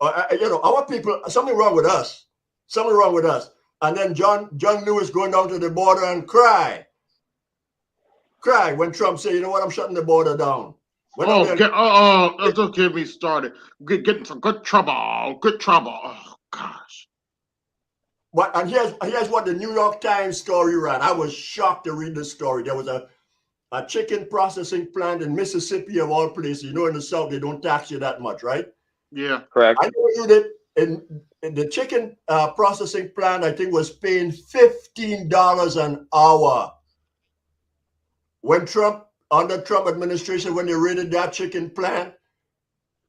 Our people, something wrong with us. Something wrong with us. And then John Lewis going down to the border and cry when Trump said, you know what, I'm shutting the border down. Don't get me started. Getting some good trouble. Oh, gosh. And here's what the New York Times story ran. I was shocked to read this story. There was a chicken processing plant in Mississippi, of all places. You know, in the South, they don't tax you that much, right? Yeah. Correct. I know you that in the chicken processing plant, I think, was paying $15 an hour. When under Trump administration, when they raided that chicken plant,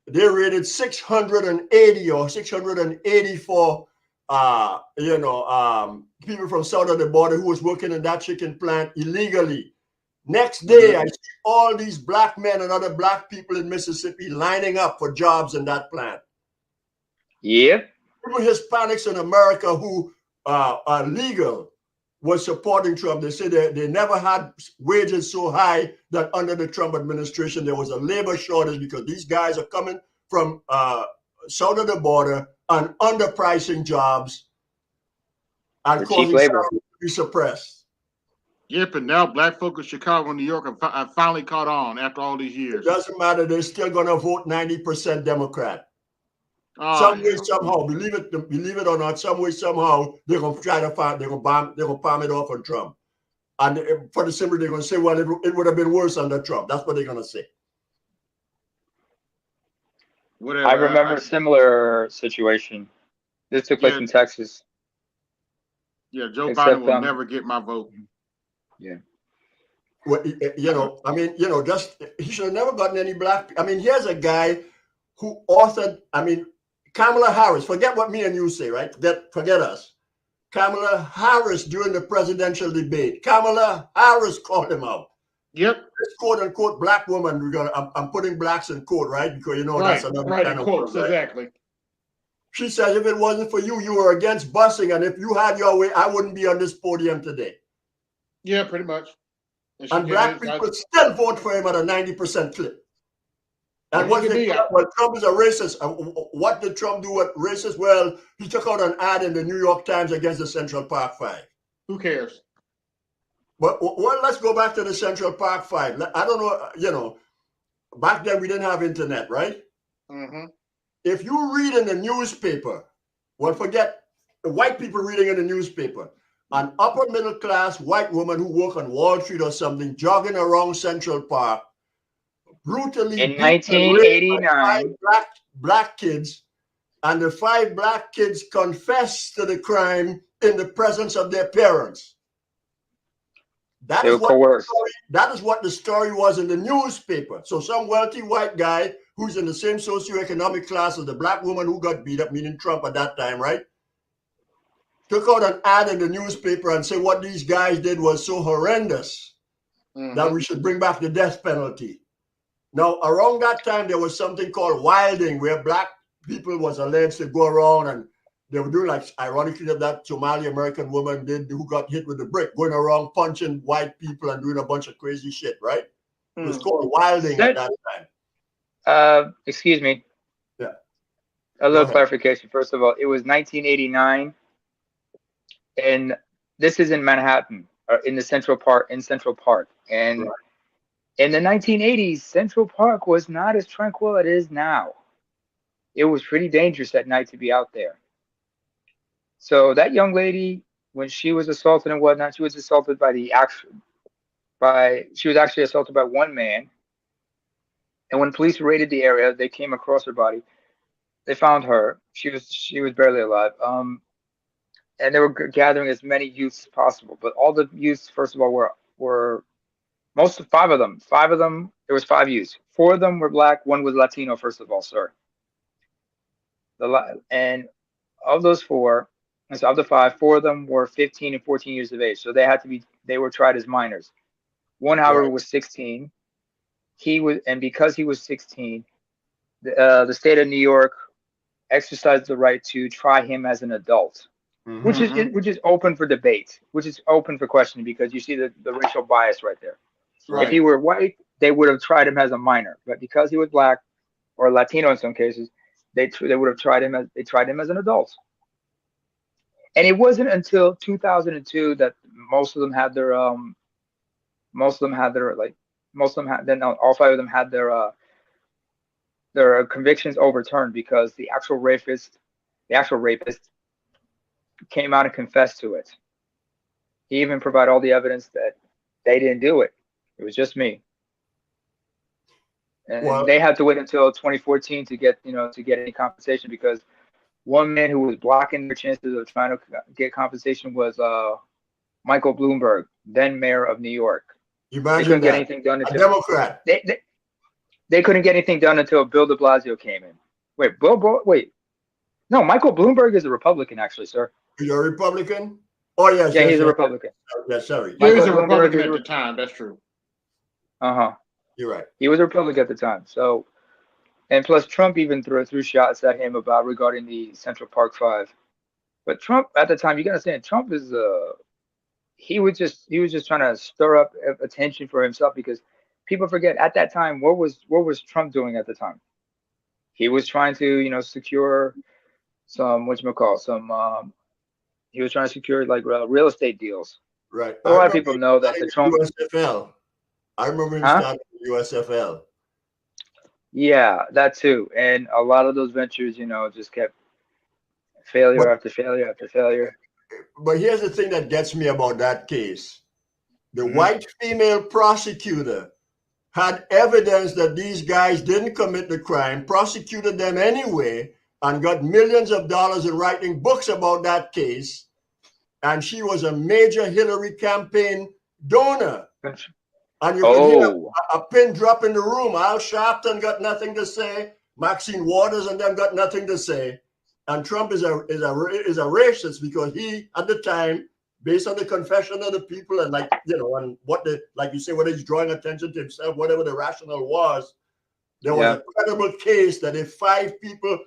they raided 680 or 684 people from south of the border who was working in that chicken plant illegally. Next day, I see all these black men and other black people in Mississippi lining up for jobs in that plant. Yeah. Even Hispanics in America who are legal was supporting Trump. They say they never had wages so high that under the Trump administration, there was a labor shortage because these guys are coming from south of the border and underpricing jobs and causing salaries to be suppressed. Yep, and now black folk in Chicago and New York have finally caught on after all these years. It doesn't matter. They're still going to vote 90% Democrat. Some way, somehow, believe it or not, some way, somehow, they're going to try to find, they're going to palm it off on Trump. And for the simple, they're going to say, well, it would have been worse under Trump. That's what they're going to say. Whatever. I remember a similar situation. This took place in Texas. Yeah, Joe Biden will never get my vote. Yeah. Well, you know, I mean, you know, just he should have never gotten any black. I mean, here's a guy who authored. I mean, Kamala Harris. Forget what me and you say, right? Forget us. Kamala Harris during the presidential debate. Kamala Harris called him out. Yep. This quote unquote black woman. I'm putting blacks in quote, right? Because you know Right. that's another Right. kind In of quotes. word, right? Exactly. She says, if it wasn't for you, you were against busing, and if you had your way, I wouldn't be on this podium today. Yeah, pretty much. And black people still vote for him at a 90% clip. And what they do, well, Trump is a racist. What did Trump do with racist? Well, he took out an ad in the New York Times against the Central Park Five. Who cares? But well, let's go back to the Central Park Five. I don't know, you know, back then we didn't have internet, right? Mm-hmm. If you read in the newspaper, well, forget the white people reading in the newspaper, an upper middle class white woman who worked on Wall Street or something, jogging around Central Park, brutally in beat and raped by 1989. 5 black kids, and the 5 black kids confessed to the crime in the presence of their parents. That is what the story was in the newspaper. So some wealthy white guy who's in the same socioeconomic class as the black woman who got beat up, meaning Trump at that time, right? Took out an ad in the newspaper and said what these guys did was so horrendous that we should bring back the death penalty. Now, around that time, there was something called wilding, where black people was alleged to go around and they were doing, like, ironically, that Somali American woman did who got hit with a brick, going around punching white people and doing a bunch of crazy shit, right? It was called wilding at that time. Excuse me. Yeah. A little clarification. First of all, it was 1989, and this is in Manhattan, or in the Central Park, and in the 1980s, Central Park was not as tranquil as it is now. It was pretty dangerous at night to be out there. So that young lady, when she was assaulted and whatnot, she was assaulted she was actually assaulted by one man. And when police raided the area, they came across her body. They found her. She was barely alive. And they were gathering as many youths as possible. But all the youths, first of all, were 5 of them. There was 5 youths. 4 of them were black. 1 was Latino. First of all, sir. And of those 4. And so of the 5, 4 of them were 15 and 14 years of age. So they were tried as minors. One, however, was 16. Because he was 16, the state of New York exercised the right to try him as an adult, which is open for debate, which is open for questioning, because you see the racial bias right there. Right. If he were white, they would have tried him as a minor, but because he was black or Latino in some cases, they would have tried him as an adult. And it wasn't until 2002 that all 5 of them had their convictions overturned, because the actual rapist came out and confessed to it. He even provided all the evidence that they didn't do it. It was just me. And they had to wait until 2014 to get any compensation, because one man who was blocking their chances of trying to get compensation was Michael Bloomberg, then mayor of New York. Imagine they couldn't that. Get anything done until a Democrat. They couldn't get anything done until Bill de Blasio came in. Wait. No, Michael Bloomberg is a Republican, actually, sir. He's a Republican? Oh, yes. Yeah, he's a Republican. Yes, sorry. He was a Republican at the time. That's true. You're right. He was a Republican at the time. So, and plus Trump even threw shots at him regarding the Central Park 5. But Trump at the time, you gotta understand, Trump is he was just trying to stir up attention for himself, because people forget at that time what was Trump doing at the time? He was trying to secure some he was trying to secure like real estate deals. Right. A lot of people know that the Trump USFL. I remember him starting the USFL. Yeah, that too. And a lot of those ventures, just kept failure after failure after failure. But here's the thing that gets me about that case. The white female prosecutor had evidence that these guys didn't commit the crime, prosecuted them anyway, and got millions of dollars in writing books about that case. And she was a major Hillary campaign donor. And you could hear a pin drop in the room. Al Sharpton got nothing to say. Maxine Waters and them got nothing to say. And Trump is a racist because he, at the time, based on the confession of the people and and what like you say, whether he's drawing attention to himself, whatever the rationale was, there was a credible case that if 5 people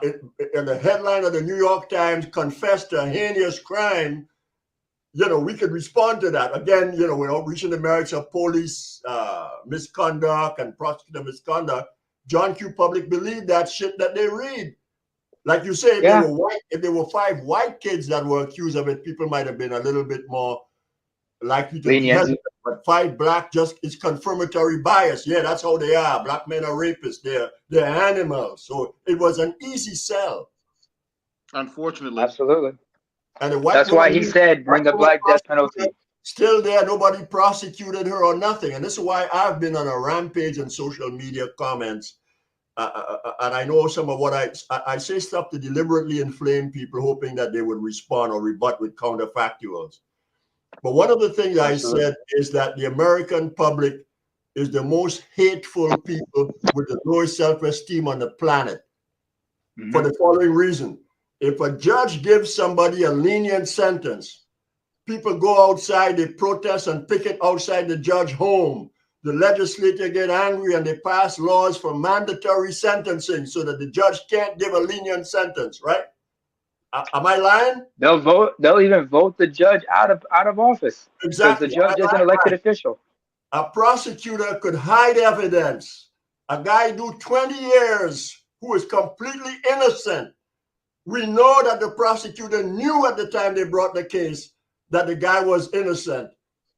in the headline of the New York Times confessed to a heinous crime, we could respond to that. Again, we're reaching the merits of police misconduct and prosecutor misconduct. John Q. Public believed that shit that they read. Like you say, if there were 5 white kids that were accused of it, people might have been a little bit more likely to be hesitant. But 5 black just is confirmatory bias. Yeah, that's how they are. Black men are rapists. They're animals. So it was an easy sell. Unfortunately. Absolutely. And the white that's why he said bring the black death penalty. Still there, nobody prosecuted her or nothing. And this is why I've been on a rampage in social media comments. And I know some of what I say stuff to deliberately inflame people, hoping that they would respond or rebut with counterfactuals. But one of the things I said is that the American public is the most hateful people with the lowest self-esteem on the planet for the following reason. If a judge gives somebody a lenient sentence, people go outside, they protest and picket outside the judge's home. The legislature get angry and they pass laws for mandatory sentencing so that the judge can't give a lenient sentence, right? Am I lying? They'll even vote the judge out of office. Exactly. Because the judge is an elected official. A prosecutor could hide evidence. A guy do 20 years who is completely innocent. We know that the prosecutor knew at the time they brought the case that the guy was innocent.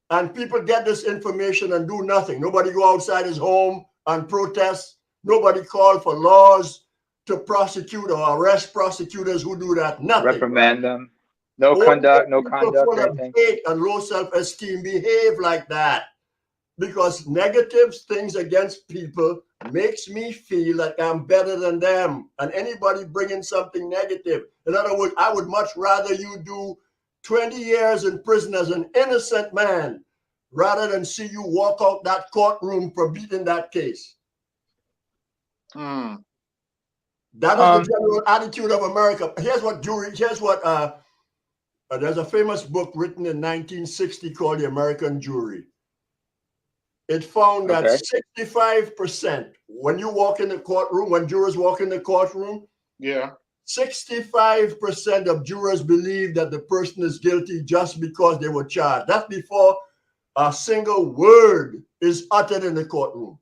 And people get this information and do nothing. Nobody go outside his home and protest. Nobody call for laws to prosecute or arrest prosecutors who do that. Nothing. Reprimand them. No conduct, no conduct, full of hate and low self-esteem behave like that. Because negative things against people makes me feel like I'm better than them. And anybody bringing something negative. In other words, I would much rather you do 20 years in prison as an innocent man rather than see you walk out that courtroom for beating that case. That is the general attitude of America. Here's what there's a famous book written in 1960 called The American Jury. It found that 65%, when you walk in the courtroom, when jurors walk in the courtroom, 65% of jurors believe that the person is guilty just because they were charged. That's before a single word is uttered in the courtroom.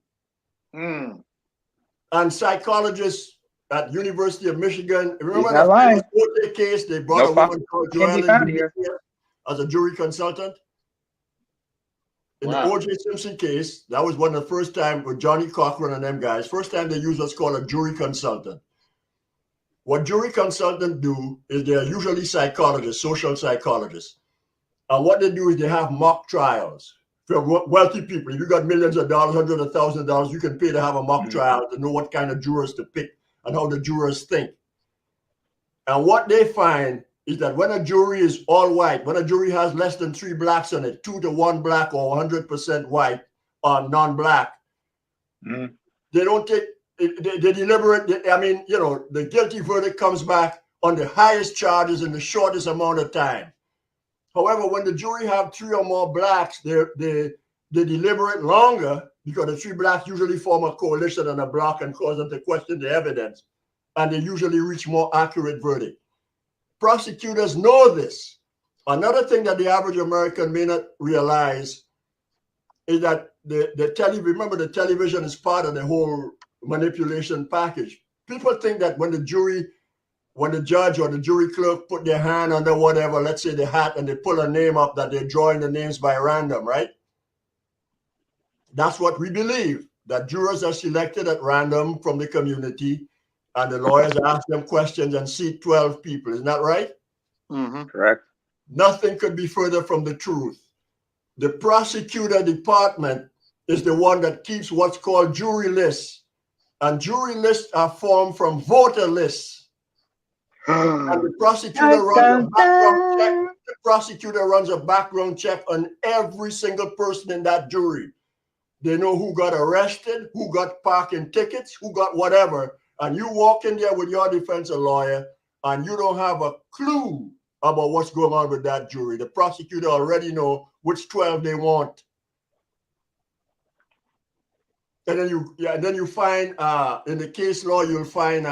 And psychologists at University of Michigan, remember that famous case? They brought a woman called Joanne as a jury consultant. In the O.J. Simpson case, that was one of the first time with Johnny Cochran and them guys, first time they used what's called a jury consultant. What jury consultants do is they're usually psychologists, social psychologists. And what they do is they have mock trials. For wealthy people, if you got millions of dollars, hundreds of thousands of dollars, you can pay to have a mock trial to know what kind of jurors to pick and how the jurors think. And what they find is that when a jury is all white, when a jury has less than 3 blacks on it, 2 to 1 black or 100% white or non-black, they don't take, they deliberate, the guilty verdict comes back on the highest charges in the shortest amount of time. However, when the jury have 3 or more blacks, they deliberate longer because the 3 blacks usually form a coalition and a block and cause them to question the evidence. And they usually reach more accurate verdict. Prosecutors know this. Another thing that the average American may not realize is that remember the television is part of the whole manipulation package. People think that when the judge or the jury clerk put their hand under whatever, let's say the hat, and they pull a name up, that they're drawing the names by random, right? That's what we believe, that jurors are selected at random from the community, and the lawyers ask them questions and seat 12 people. Isn't that right? Correct. Nothing could be further from the truth. The prosecutor department is the one that keeps what's called jury lists. And jury lists are formed from voter lists. And the prosecutor runs a background check. The prosecutor runs a background check on every single person in that jury. They know who got arrested, who got parking tickets, who got whatever. And you walk in there with your defense lawyer and you don't have a clue about what's going on with that jury. The prosecutor already know which 12 they want. And then you find in the case law, you'll find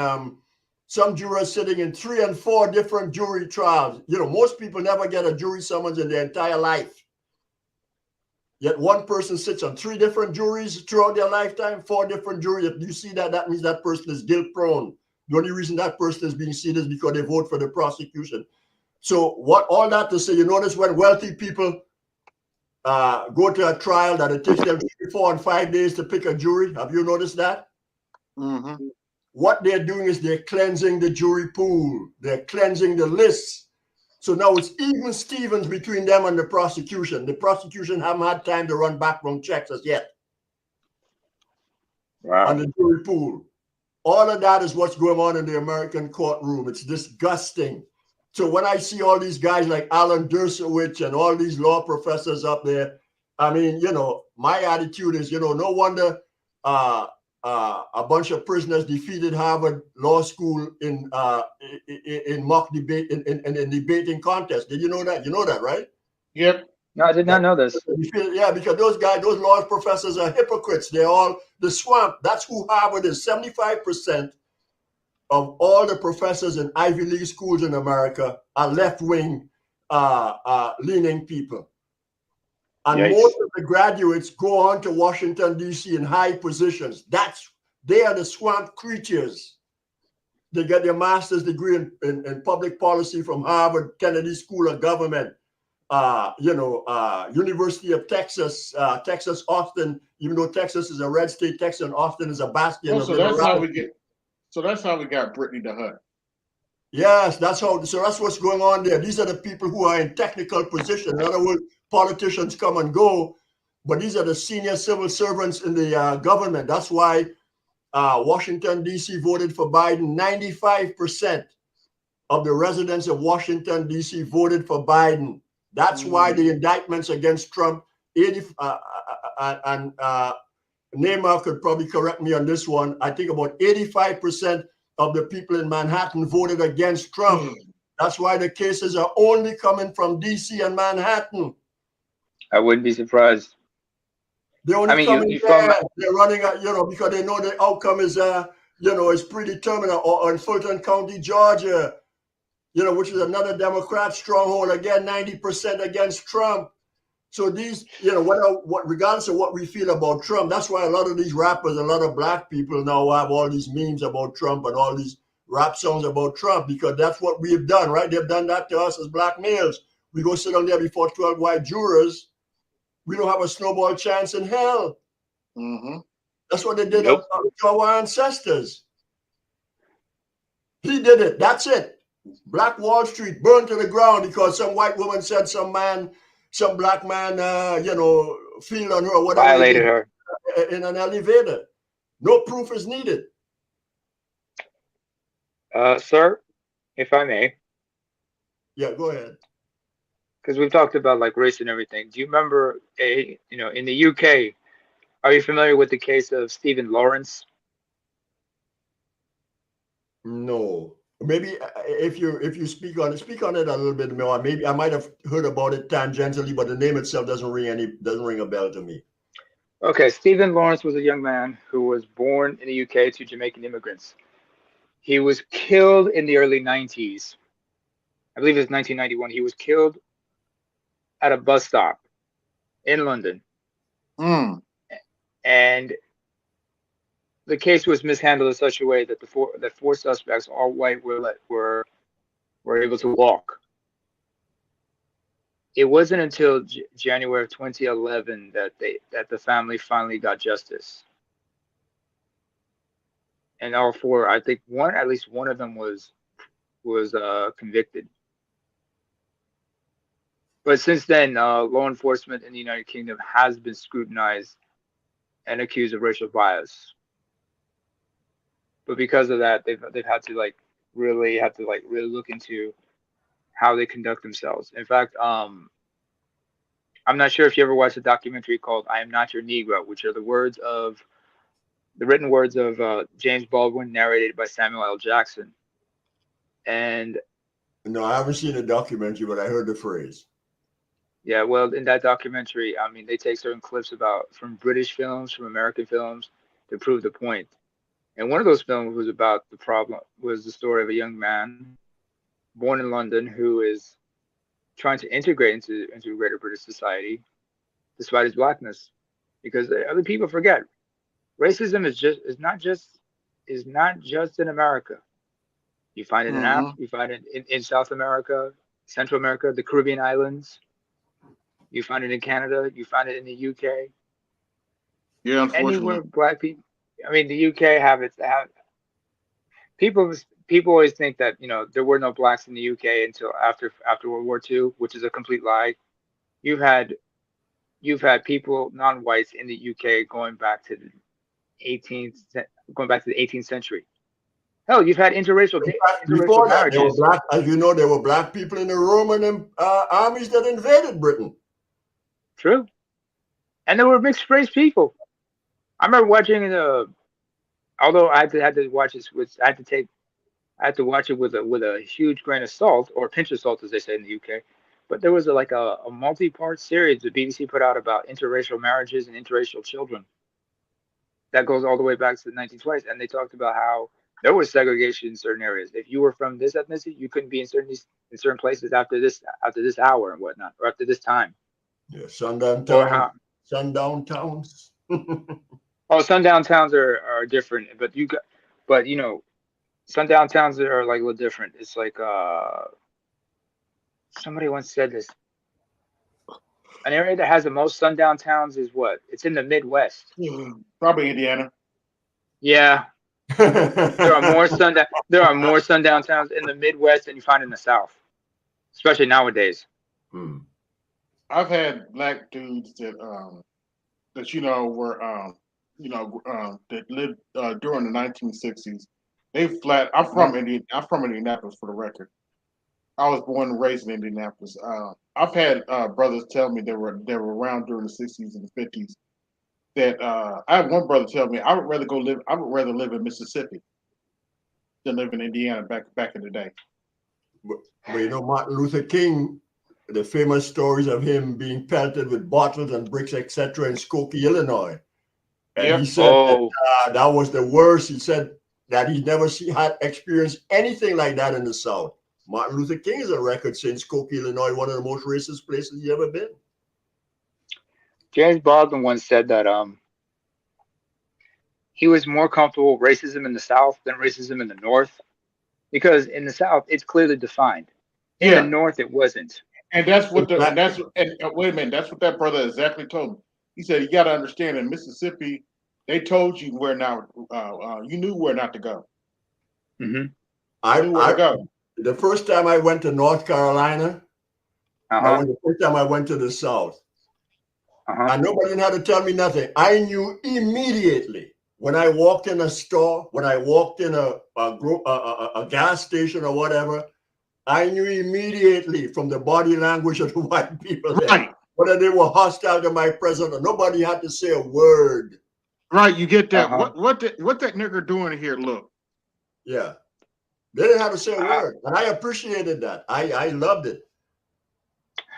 some jurors sitting in 3 and 4 different jury trials. You know, most people never get a jury summons in their entire life. Yet one person sits on 3 different juries throughout their lifetime, 4 different juries. If you see that, that means that person is guilt prone. The only reason that person is being seen is because they vote for the prosecution. So what all that to say, you notice when wealthy people go to a trial that it takes them 3, 4, and 5 days to pick a jury. Have you noticed that? Mm-hmm. What they're doing is they're cleansing the jury pool. They're cleansing the lists. So now it's even Stevens between them and the prosecution. The prosecution haven't had time to run background checks as yet. Wow. On the jury pool. All of that is what's going on in the American courtroom. It's disgusting. So when I see all these guys like Alan Dershowitz and all these law professors up there, I mean, you know, my attitude is, you know, no wonder a bunch of prisoners defeated Harvard Law School in mock debate in debating contest. Did you know that? You know that, right? Yep. No, I did not know this. Yeah, because those guys, those law professors are hypocrites. They're all the swamp. That's who Harvard is. 75% of all the professors in Ivy League schools in America are left-wing leaning people. And Yikes. most of the graduates go on to Washington, D.C. in high positions. They are the swamp creatures. They get their master's degree in public policy from Harvard Kennedy School of Government, University of Texas, Texas Austin. Even though Texas is a red state, Texas and Austin is a bastion of So that's how liberality. we get. So that's how we got Brittany the Hutt. Yes, that's how. So that's what's going on there. These are the people who are in technical position. In other words, politicians come and go, but these are the senior civil servants in the government. That's why Washington, D.C. voted for Biden. 95% of the residents of Washington, D.C. voted for Biden. That's why the indictments against Trump, Neymar could probably correct me on this one. I think about 85% of the people in Manhattan voted against Trump. That's why the cases are only coming from D.C. and Manhattan. I wouldn't be surprised. They only I mean, come in you there. They're running, because they know the outcome is, is predetermined. Or in Fulton County, Georgia, which is another Democrat stronghold. Again, 90% against Trump. So these, regardless of what we feel about Trump, that's why a lot of these rappers, a lot of black people now have all these memes about Trump and all these rap songs about Trump, because that's what we've done, right? They've done that to us as black males. We go sit on there before 12 white jurors. We don't have a snowball chance in hell. Mm-hmm. That's what they did to our ancestors. He did it. That's it. Black Wall Street burned to the ground because some white woman said some black man, feel on her or whatever. Violated her. In an elevator. No proof is needed. Sir, if I may. Yeah, go ahead. Because we've talked about like race and everything. Do you remember in the UK, are you familiar with the case of Stephen Lawrence? No. Maybe if you speak on it a little bit more, maybe I might have heard about it tangentially, but the name itself doesn't ring a bell to me. Okay, Stephen Lawrence was a young man who was born in the UK to Jamaican immigrants. He was killed in the early 90s. I believe it was 1991. He was killed at a bus stop in London. And the case was mishandled in such a way that the four suspects, all white, were able to walk. It wasn't until January of 2011 that the family finally got justice. And all four, I think at least one of them was convicted. But since then, law enforcement in the United Kingdom has been scrutinized and accused of racial bias. But because of that, they've had to really look into how they conduct themselves. In fact, I'm not sure if you ever watched a documentary called "I Am Not Your Negro," which are the written words of James Baldwin, narrated by Samuel L. Jackson. And No, I haven't seen a documentary, but I heard the phrase. yeah, well, in that documentary, I mean, they take certain clips from British films, from American films, to prove the point. And one of those films was the story of a young man born in London who is trying to integrate into greater British society despite his blackness. Because other people forget, racism is not just in America. You find it in Mm-hmm. Africa, you find it in South America, Central America, the Caribbean islands. You find it in Canada. You find it in the UK. Yeah, unfortunately. Anywhere black people. I mean, the UK have people. People always think that there were no blacks in the UK until after World War II, which is a complete lie. You've had people, non-whites, in the UK going back to the 18th century. Hell, you've had interracial Before that, there were marriages. black, as you know, there were black people in the Roman armies that invaded Britain. True, and there were mixed race people. I remember watching although I had to watch this with I had to watch it with a huge grain of salt, or a pinch of salt, as they say in the UK. But there was a multi-part series the BBC put out about interracial marriages and interracial children. That goes all the way back to the 1920s, and they talked about how there was segregation in certain areas. If you were from this ethnicity, you couldn't be in certain places after this hour and whatnot, or after this time. Yeah, sundown Or towns. how Sundown towns. sundown towns are different, but sundown towns are like a little different. It's like somebody once said this. An area that has the most sundown towns is what? It's in the Midwest. Probably Indiana. Yeah, there are more sundown towns in the Midwest than you find in the South, especially nowadays. I've had black dudes that were that lived during the 1960s. I'm from Indianapolis, for the record. I was born and raised in Indianapolis. I've had brothers tell me they were around during the 60s and the 50s. That I had one brother tell me I would rather live in Mississippi than live in Indiana back in the day. But Martin Luther King, the famous stories of him being pelted with bottles and bricks, etc., in Skokie, Illinois. And he said that was the worst. He said that he never had experienced anything like that in the South. Martin Luther King is a record saying Skokie, Illinois, one of the most racist places he ever been. James Baldwin once said that he was more comfortable with racism in the South than racism in the North, because in the South it's clearly defined. In the North, it wasn't. And that's what wait a minute, that's what that brother exactly told me. He said, you got to understand, in Mississippi, they told you where not. You knew where not to go. Mm-hmm. I knew where to go. The first time I went to North Carolina, the first time I went to the South, and nobody had to tell me nothing. I knew immediately when I walked in a store, when I walked in a gas station or whatever. I knew immediately from the body language of the white people there, whether they were hostile to my presence or nobody had to say a word. Right, you get that. What that nigger doing here? Look. Yeah. They didn't have to say a word. And I appreciated that. I loved it.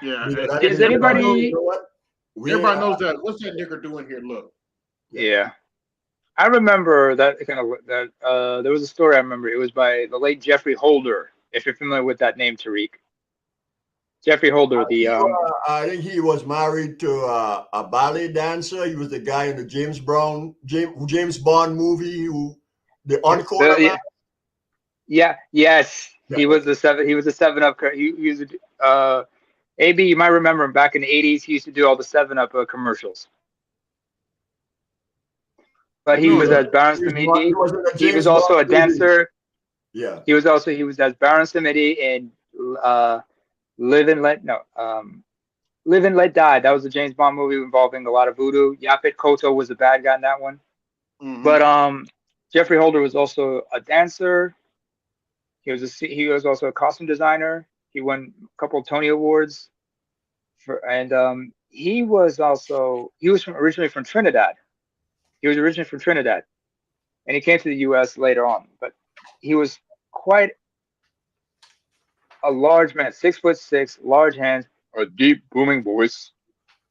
Yeah. Does anybody everybody knows that. What's that nigger doing here? Look. Yeah. I remember that there was a story I remember. It was by the late Jeffrey Holder. If you're familiar with that name, Tariq. Jeffrey Holder, I think he was married to a ballet dancer. He was the guy in the James Bond movie the Encore. Yes. Yeah. He was the 7-Up. He was AB, you might remember him back in the 80s. He used to do all the 7-Up commercials. But he was as Baron Samedi. He was also a dancer. Yeah. He was as Baron Samedi in Live and Let Die. That was a James Bond movie involving a lot of voodoo. Yaphet Kotto was the bad guy in that one. Mm-hmm. But Jeffrey Holder was also a dancer. He was also a costume designer. He won a couple of Tony Awards and he was originally from Trinidad. He was originally from Trinidad, and he came to the U.S. later on. But he was quite a large man, 6'6", large hands, a deep booming voice.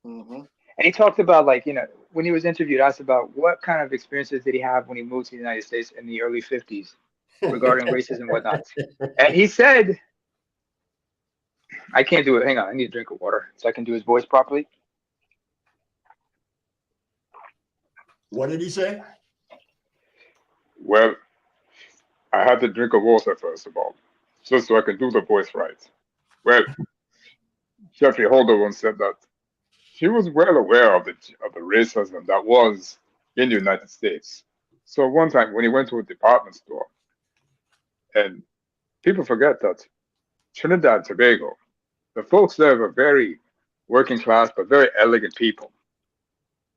Mm-hmm. And he talked about, like, when he was interviewed, asked about what kind of experiences did he have when he moved to the United States in the early 50s regarding racism and whatnot. And he said, I can't do it. Hang on, I need a drink of water so I can do his voice properly. What did he say? Well, I had to drink of water first of all, just so I can do the voice right. Well, Jeffrey Holder once said that she was well aware of the racism that was in the United States. So one time when he went to a department store, and people forget that Trinidad and Tobago, the folks there were very working class but very elegant people,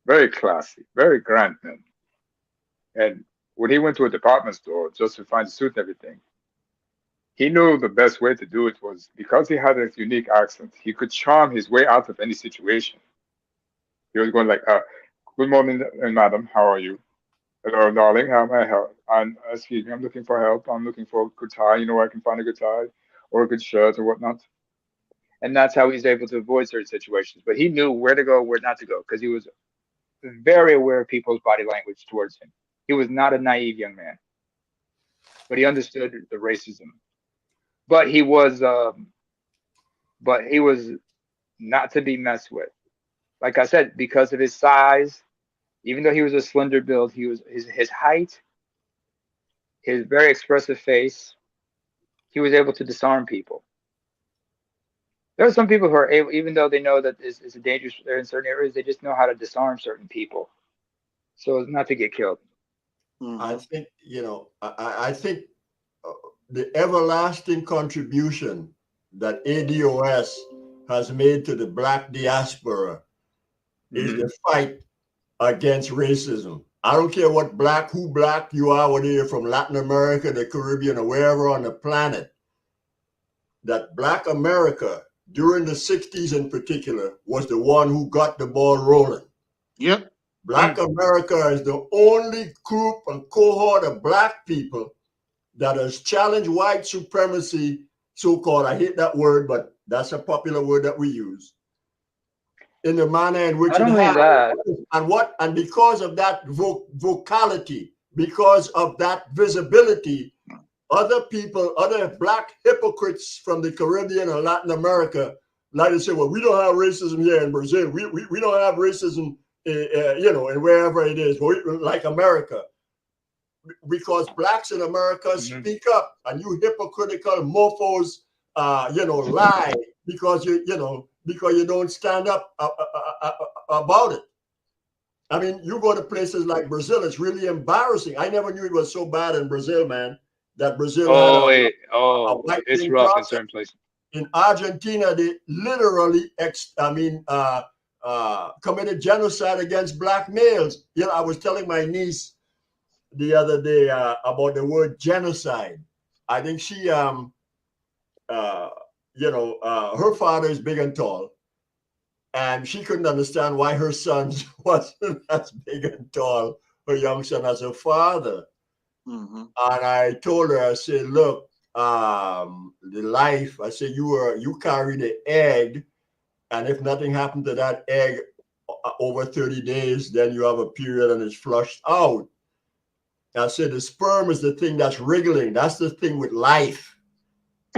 very classy, very grand men. And when he went to a department store just to find a suit and everything, he knew the best way to do it was because he had a unique accent. He could charm his way out of any situation. He was going like, "Good morning, madam. How are you? Hello, darling. How may I help? Excuse me. I'm looking for help. I'm looking for a good tie. You know where I can find a good tie or a good shirt or whatnot." And that's how he's able to avoid certain situations. But he knew where to go, where not to go, because he was very aware of people's body language towards him. He was not a naive young man, but he understood the racism. But he was not to be messed with. Like I said, because of his size, even though he was a slender build, he was his height, his very expressive face, he was able to disarm people. There are some people who are able, even though they know that it's a dangerous, they're in certain areas, they just know how to disarm certain people, so as not to get killed. Mm-hmm. I think, I think the everlasting contribution that ADOS has made to the Black diaspora is the fight against racism. I don't care who black you are, whether you're from Latin America, the Caribbean, or wherever on the planet, that Black America during the 60s in particular was the one who got the ball rolling. Yep. Black America is the only group and cohort of Black people that has challenged white supremacy, so-called. I hate that word, but that's a popular word that we use. In the manner in which Not only that, and because of that vocality, because of that visibility, other people, other Black hypocrites from the Caribbean and Latin America, like to say, well, we don't have racism here in Brazil. We don't have racism, and wherever it is, like America. Because Blacks in America speak up, and you hypocritical mofos, lie because you don't stand up about it. I mean, you go to places like Brazil, it's really embarrassing. I never knew it was so bad in Brazil, man. That Brazil had a white it's thing rough problem. in certain places. In Argentina, they literally committed genocide against Black males. I was telling my niece the other day about the word genocide. I think she her father is big and tall, and she couldn't understand why her son wasn't as big and tall, her young son, as her father. Mm-hmm. And I told her, I said, look, the life, I said, you carry the egg, and if nothing happened to that egg over 30 days, then you have a period and it's flushed out. I said the sperm is the thing that's wriggling. That's the thing with life.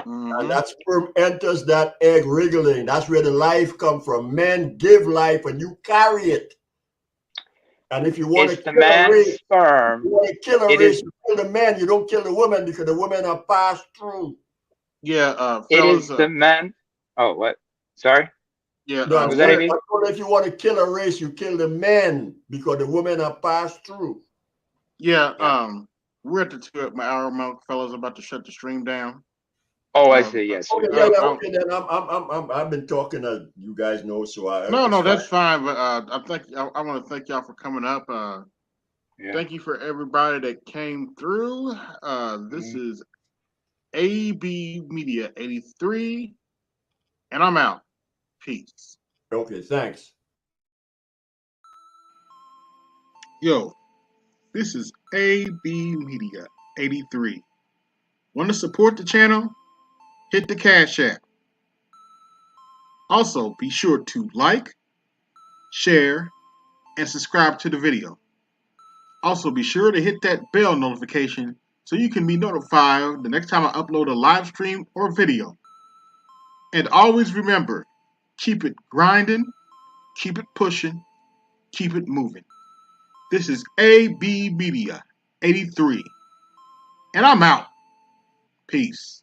Mm-hmm. And that sperm enters that egg wriggling. That's where the life comes from. Men give life and you carry it. And if you want to kill a race, sperm. you want to kill a race, you kill the man. You don't kill the woman because the women are passed through. Yeah, It fellas, is the man. Oh, what? Sorry? Yeah, No, was that Amy? if you want to kill a race, you kill the men because the women are passed through. yeah. We're at the 2 hour mark, fellas. About to shut the stream down. Oh, I see. Yes. Okay, okay. Then I've been talking, as you guys know. So no, that's fine. But I want to thank y'all for coming up. Thank you for everybody that came through. This is AB Media 83. And I'm out. Peace. Okay, thanks. Yo, this is AB Media 83. Want to support the channel? Hit the Cash App. Also, be sure to like, share, and subscribe to the video. Also, be sure to hit that bell notification so you can be notified the next time I upload a live stream or video. And always remember, keep it grinding, keep it pushing, keep it moving. This is AB Media 83. And I'm out. Peace.